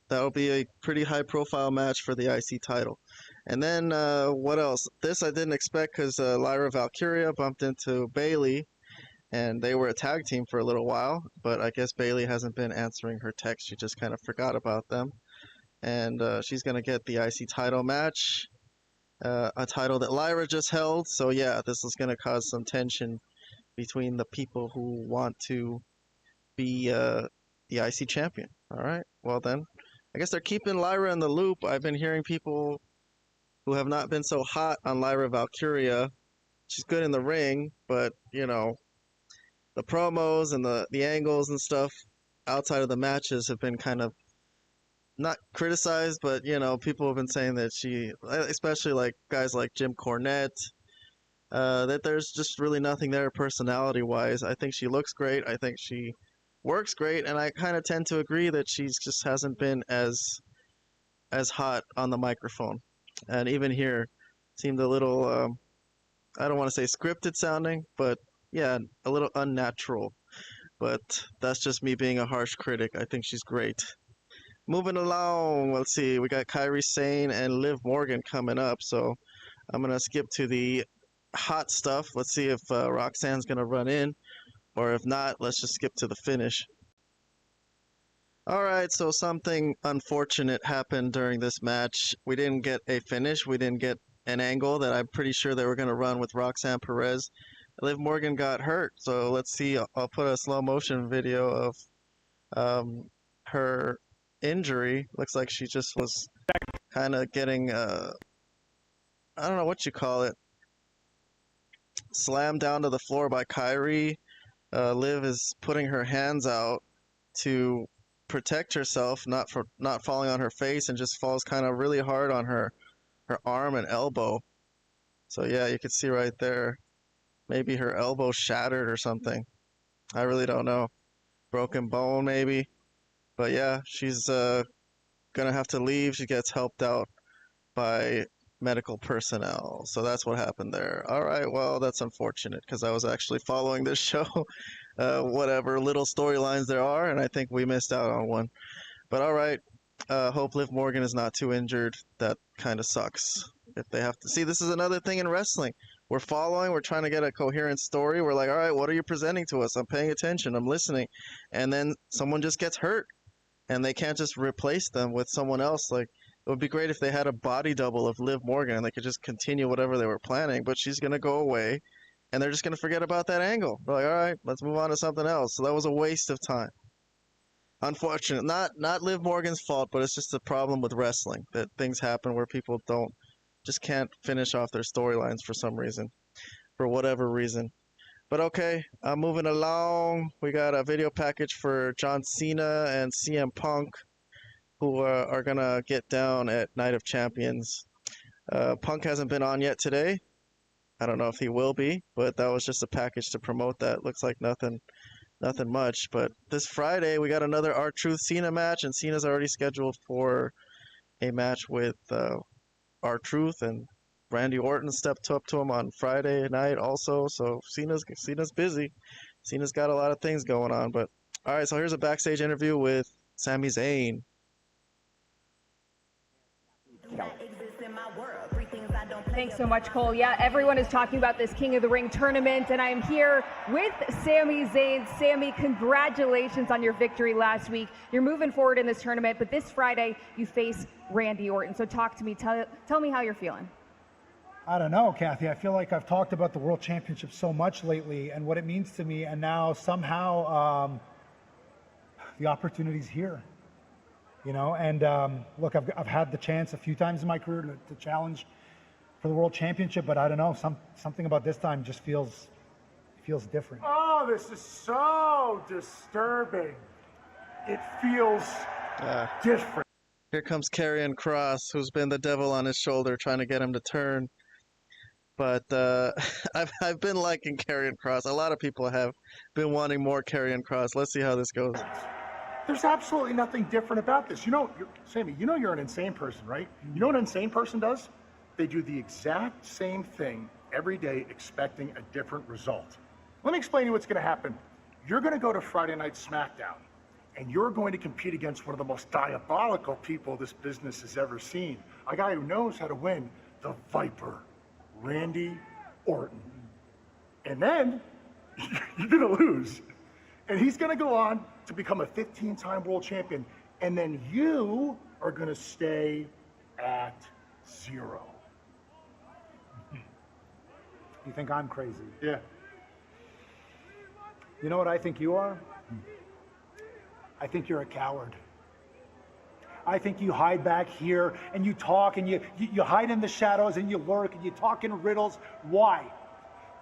That'll be a pretty high-profile match for the IC title. And then, what else? This I didn't expect because Lyra Valkyria bumped into Bayley, and they were a tag team for a little while, but I guess Bayley hasn't been answering her text. She just kind of forgot about them. And she's going to get the IC title match, a title that Lyra just held. So yeah, this is going to cause some tension between the people who want to be the IC champion. All right, well then, I guess they're keeping Lyra in the loop. I've been hearing people who have not been so hot on Lyra Valkyria. She's good in the ring, but, you know, the promos and the angles and stuff outside of the matches have been kind of not criticized, but, you know, people have been saying that she, especially like guys like Jim Cornette, that there's just really nothing there personality-wise. I think she looks great. I think she works great, and I kind of tend to agree that she just hasn't been as hot on the microphone. And even here, seemed a little, I don't want to say scripted sounding, but yeah, a little unnatural. But that's just me being a harsh critic. I think she's great. Moving along, let's see, we got Kairi Sane and Liv Morgan coming up, so I'm going to skip to the hot stuff. Let's see if Roxanne's going to run in, or if not, let's just skip to the finish. Alright, so something unfortunate happened during this match. We didn't get a finish. We didn't get an angle that I'm pretty sure they were going to run with Roxanne Perez. Liv Morgan got hurt, so let's see. I'll put a slow motion video of her injury. Looks like she just was kind of getting, I don't know what you call it, slammed down to the floor by Kairi. Liv is putting her hands out to protect herself, not falling on her face, and just falls kind of really hard on her arm and elbow. So yeah, you can see right there, maybe her elbow shattered or something. I really don't know. Broken bone maybe. But yeah, she's gonna have to leave. She gets helped out by medical personnel. So that's what happened there. All right, well, that's unfortunate because I was actually following this show. Whatever little storylines there are, and I think we missed out on one. But all right, hope Liv Morgan is not too injured. That kind of sucks. If they have to see, this is another thing in wrestling. We're following, we're trying to get a coherent story. We're like, all right, what are you presenting to us? I'm paying attention, I'm listening. And then someone just gets hurt, and they can't just replace them with someone else. Like, it would be great if they had a body double of Liv Morgan and they could just continue whatever they were planning, but she's going to go away, and they're just going to forget about that angle. They're like, all right, let's move on to something else. So that was a waste of time. Unfortunate. Not Liv Morgan's fault, but it's just a problem with wrestling, that things happen where people don't just can't finish off their storylines for some reason, for whatever reason. But okay, moving along, we got a video package for John Cena and CM Punk, who are gonna get down at Night of Champions. Punk hasn't been on yet today. I don't know if he will be, but that was just a package to promote that. Looks like nothing much. But this Friday we got another R-Truth Cena match, and Cena's already scheduled for a match with R-Truth, and Randy Orton stepped up to him on Friday night also. So Cena's busy. Cena's got a lot of things going on. But all right, so here's a backstage interview with Sami Zayn. Thanks so much, Cole. Yeah, everyone is talking about this King of the Ring tournament, and I'm here with Sami Zayn. Sami, congratulations on your victory last week. You're moving forward in this tournament, but this Friday you face Randy Orton. So talk to me. Tell me how you're feeling. I don't know, Kathy. I feel like I've talked about the World Championship so much lately and what it means to me, and now somehow the opportunity's here. You know, and look, I've had the chance a few times in my career to challenge for the World Championship, but I don't know, something about this time just feels different. Oh, this is so disturbing. It feels different. Here comes Karrion Kross, who's been the devil on his shoulder, trying to get him to turn. But I've been liking Karrion Kross. A lot of people have been wanting more Karrion Kross. Let's see how this goes. There's absolutely nothing different about this. You know, Sami, you know you're an insane person, right? You know what an insane person does? They do the exact same thing every day, expecting a different result. Let me explain to you what's going to happen. You're going to go to Friday Night SmackDown, and you're going to compete against one of the most diabolical people this business has ever seen. A guy who knows how to win, the Viper, Randy Orton. And then you're going to lose. And he's going to go on to become a 15-time world champion. And then you are going to stay at 0. You think I'm crazy? Yeah. You know what I think you are? I think you're a coward. I think you hide back here and you talk and you hide in the shadows and you lurk and you talk in riddles. Why?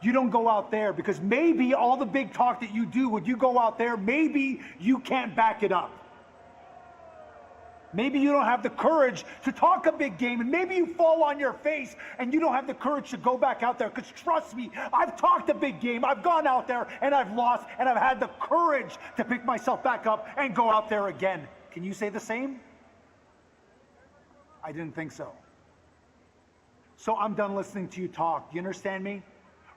You don't go out there because maybe all the big talk that you do, when you go out there, maybe you can't back it up. Maybe you don't have the courage to talk a big game, and maybe you fall on your face and you don't have the courage to go back out there. Because trust me, I've talked a big game. I've gone out there and I've lost, and I've had the courage to pick myself back up and go out there again. Can you say the same? I didn't think so. So I'm done listening to you talk. Do you understand me?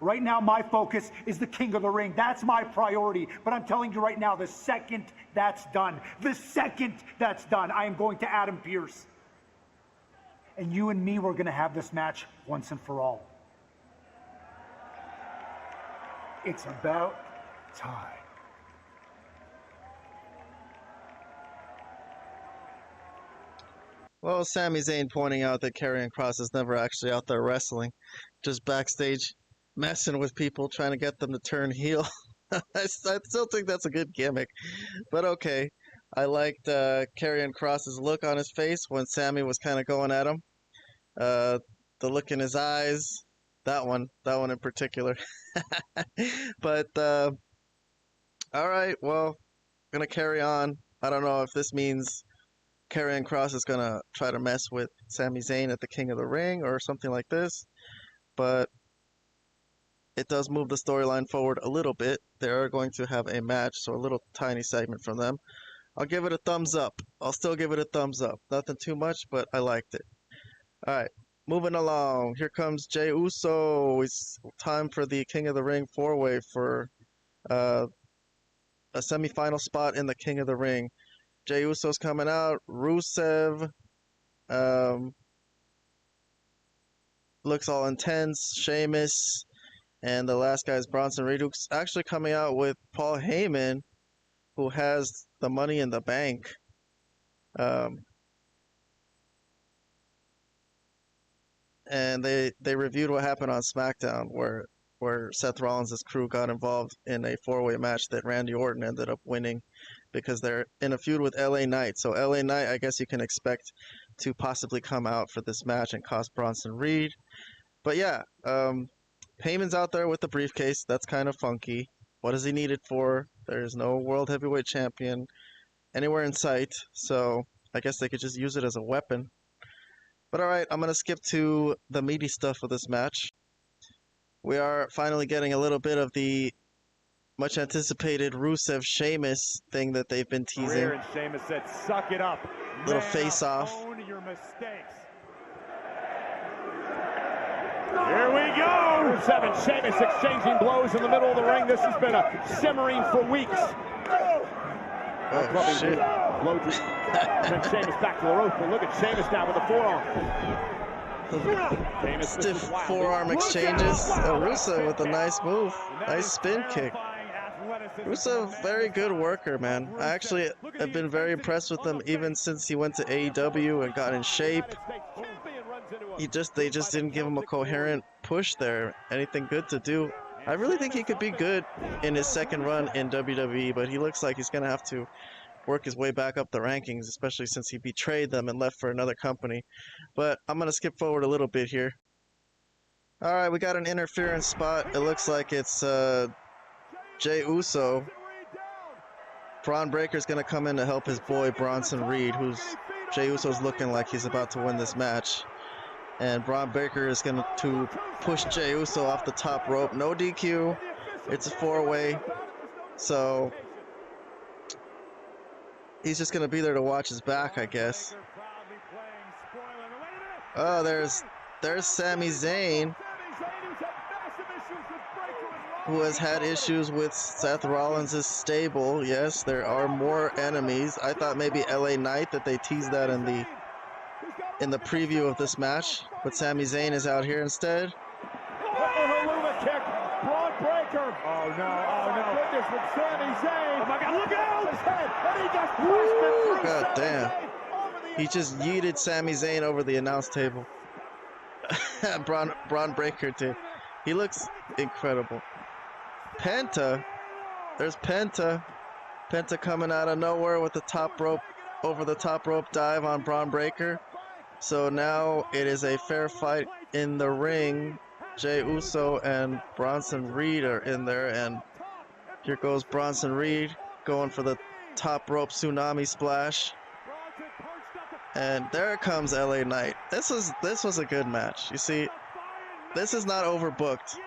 Right now, my focus is the King of the Ring. That's my priority. But I'm telling you right now, the second that's done, I am going to Adam Pearce. And you and me, we're going to have this match once and for all. It's about time. Well, Sami Zayn pointing out that Karrion Kross is never actually out there wrestling, just backstage messing with people, trying to get them to turn heel. I still think that's a good gimmick, but okay. I liked Karrion Kross's look on his face when Sami was kind of going at him. The look in his eyes, that one in particular. But all right, well, gonna carry on. I don't know if this means Karrion Kross is gonna try to mess with Sami Zayn at the King of the Ring or something like this, but it does move the storyline forward a little bit. They are going to have a match, so a little tiny segment from them. I'll give it a thumbs up. I'll still give it a thumbs up. Nothing too much, but I liked it. All right, moving along. Here comes Jey Uso. It's time for the King of the Ring four-way for a semifinal spot in the King of the Ring. Jey Uso's coming out. Rusev looks all intense. Sheamus. And the last guy is Bronson Reed, who's actually coming out with Paul Heyman, who has the Money in the Bank. And they reviewed what happened on SmackDown, where where Seth Rollins' crew got involved in a four-way match that Randy Orton ended up winning because they're in a feud with LA Knight. So LA Knight, I guess you can expect to possibly come out for this match and cost Bronson Reed. But yeah, Heyman's out there with the briefcase. That's kind of funky. What is he needed for? There's no World Heavyweight Champion anywhere in sight, so I guess they could just use it as a weapon. But alright, I'm going to skip to the meaty stuff of this match. We are finally getting a little bit of the much anticipated Rusev-Sheamus thing that they've been teasing. And Sheamus said, "Suck it up. Little face-off. Own your mistakes." Here we go! Rusev and Sheamus exchanging blows in the middle of the ring. This has been a simmering for weeks. Oh, shit. Send Sheamus back to the rope, but look at Sheamus now with the forearm. Stiff forearm exchanges. Rusev with a nice move. Nice spin kick. Rusev, very good worker, man. I actually have been very impressed with him even since he went to AEW and got in shape. They just didn't give him a coherent push there. Anything good to do. I really think he could be good in his second run in WWE, but he looks like he's going to have to work his way back up the rankings, especially since he betrayed them and left for another company. But I'm going to skip forward a little bit here. Alright, we got an interference spot. It looks like it's Jey Uso. Braun Breaker's going to come in to help his boy Bronson Reed, who's Jey Uso's looking like he's about to win this match. And Braun Breaker is going to push Jey Uso off the top rope. No DQ. It's a four-way. So he's just going to be there to watch his back, I guess. Oh, there's Sami Zayn, who has had issues with Seth Rollins' stable. Yes, there are more enemies. I thought maybe LA Knight, that they teased that in the preview of this match, but Sami Zayn is out here instead. Helluva kick, Braun Breaker. Oh no, goodness, with Sami Zayn. Oh my God, look out! His head, and he just pushed it through. God damn. He just yeeted Sami Zayn over the announce table. Braun Breaker did. He looks incredible. Penta. There's Penta. Penta coming out of nowhere with the top rope, over the top rope dive on Braun Breaker. So now it is a fair fight in the ring. Jey Uso and Bronson Reed are in there, and here goes Bronson Reed going for the top rope tsunami splash. And there comes LA Knight. This was a good match. You see, this is not overbooked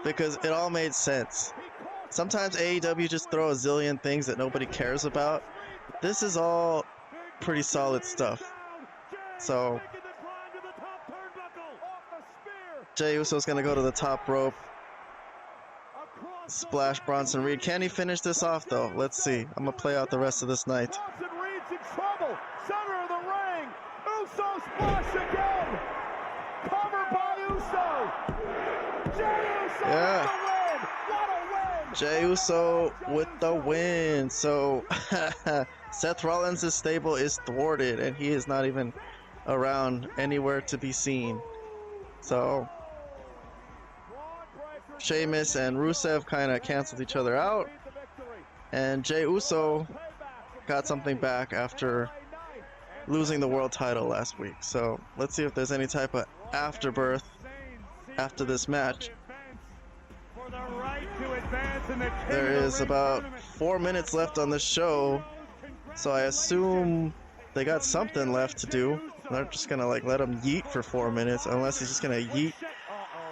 because it all made sense. Sometimes AEW just throw a zillion things that nobody cares about. This is all pretty solid stuff. So Jey Uso's gonna go to the top rope, splash Bronson Reed. Can he finish this off though? Let's see. I'm gonna play out the rest of this night. Bronson Reed's in trouble. Center of the ring. Uso splash again. Covered by Uso. Jey Uso with the win. What a win! Jey Uso with the win. So Seth Rollins' stable is thwarted, and he is not even around anywhere to be seen. So Sheamus and Rusev kind of canceled each other out, and Jey Uso got something back after losing the world title last week. So let's see if there's any type of afterbirth after this match. There is about 4 minutes left on the show, so I assume they got something left to do. They're just gonna like let him yeet for 4 minutes, unless he's just gonna yeet.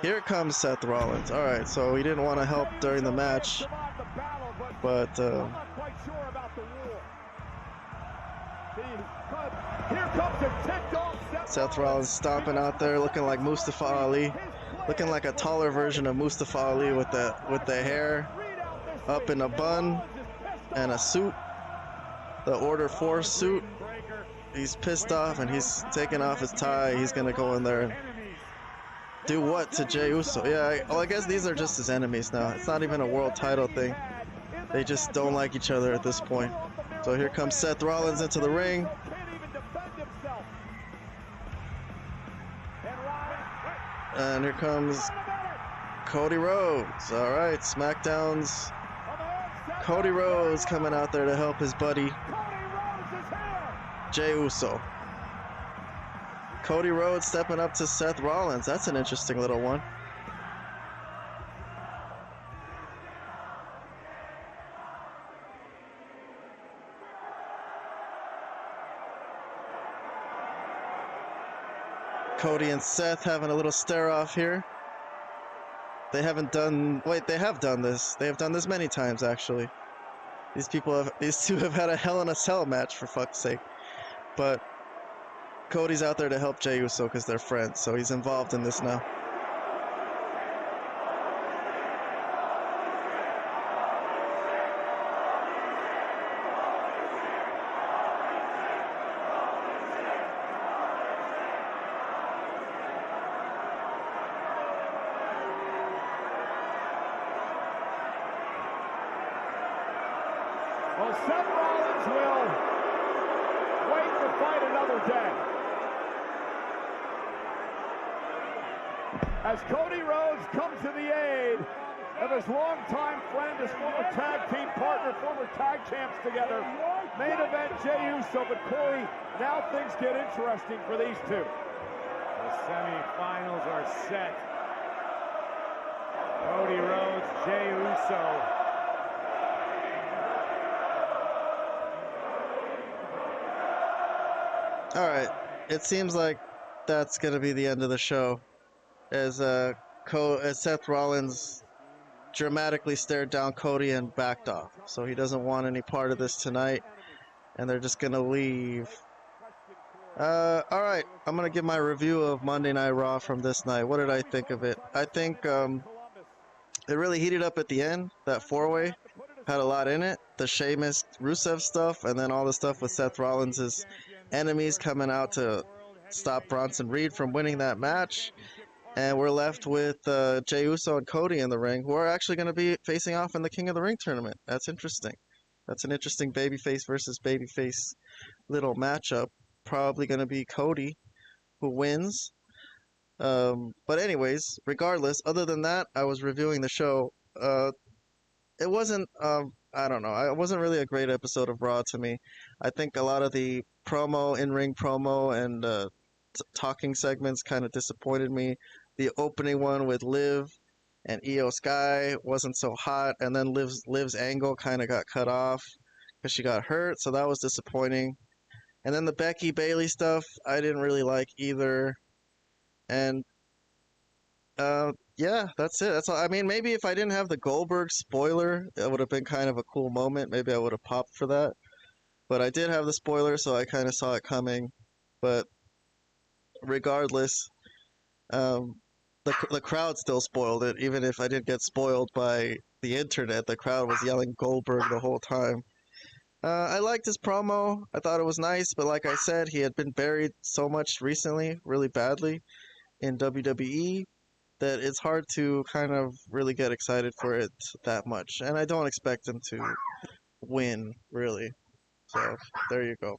Here comes Seth Rollins. All right, so he didn't want to help during the match, but Seth Rollins stomping out there, looking like Mustafa Ali, looking like a taller version of Mustafa Ali with the hair up in a bun and a suit, the Order 4 suit. He's pissed off and he's taking off his tie. He's gonna go in there and do what to Jey Uso? Yeah, I guess these are just his enemies now. It's not even a world title thing. They just don't like each other at this point. So here comes Seth Rollins into the ring. And here comes Cody Rhodes. All right, SmackDown's Cody Rhodes coming out there to help his buddy Jey Uso. Cody Rhodes stepping up to Seth Rollins. That's an interesting little one. Cody and Seth having a little stare-off here. They haven't done... Wait, they have done this. They have done this many times, actually. These two have had a Hell in a Cell match, for fuck's sake. But Cody's out there to help Jey Uso because they're friends, so he's involved in this now. Well, Seth Rollins will wait to fight another day. As Cody Rhodes comes to the aid of his longtime friend, his former tag team partner, former tag champs together, main event Jey Uso. But Corey, now things get interesting for these two. The semifinals are set. Cody Rhodes, Jey Uso. All right, it seems like that's going to be the end of the show as Seth Rollins dramatically stared down Cody and backed off. So he doesn't want any part of this tonight, and they're just going to leave. All right, I'm going to give my review of Monday Night Raw from this night. What did I think of it? I think it really heated up at the end. That four-way had a lot in it. The Sheamus Rusev stuff, and then all the stuff with Seth Rollins' enemies coming out to stop Bronson Reed from winning that match. And we're left with Jey Uso and Cody in the ring, who are actually going to be facing off in the King of the Ring tournament. That's interesting. That's an interesting babyface versus babyface little matchup. Probably going to be Cody who wins. But anyways, regardless, other than that, I was reviewing the show. It wasn't, I don't know, it wasn't really a great episode of Raw to me. I think a lot of the in-ring promo and talking segments kind of disappointed me. The opening one with Liv and Io Sky wasn't so hot, and then Liv's angle kind of got cut off because she got hurt, so that was disappointing. And then the Becky Bayley stuff, I didn't really like either. And yeah, that's it. That's all. I mean, maybe if I didn't have the Goldberg spoiler, that would have been kind of a cool moment. Maybe I would have popped for that. But I did have the spoiler, so I kind of saw it coming. But regardless, the crowd still spoiled it. Even if I didn't get spoiled by the internet, the crowd was yelling Goldberg the whole time. I liked his promo. I thought it was nice, but like I said, he had been buried so much recently, really badly, in WWE, that it's hard to kind of really get excited for it that much. And I don't expect him to win, really. So, there you go.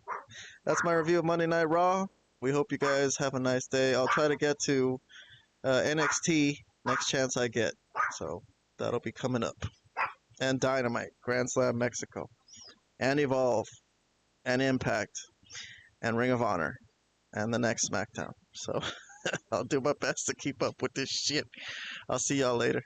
That's my review of Monday Night Raw. We hope you guys have a nice day. I'll try to get to NXT next chance I get. So, that'll be coming up. And Dynamite, Grand Slam Mexico. And Evolve. And Impact. And Ring of Honor. And the next SmackDown. So, I'll do my best to keep up with this shit. I'll see y'all later.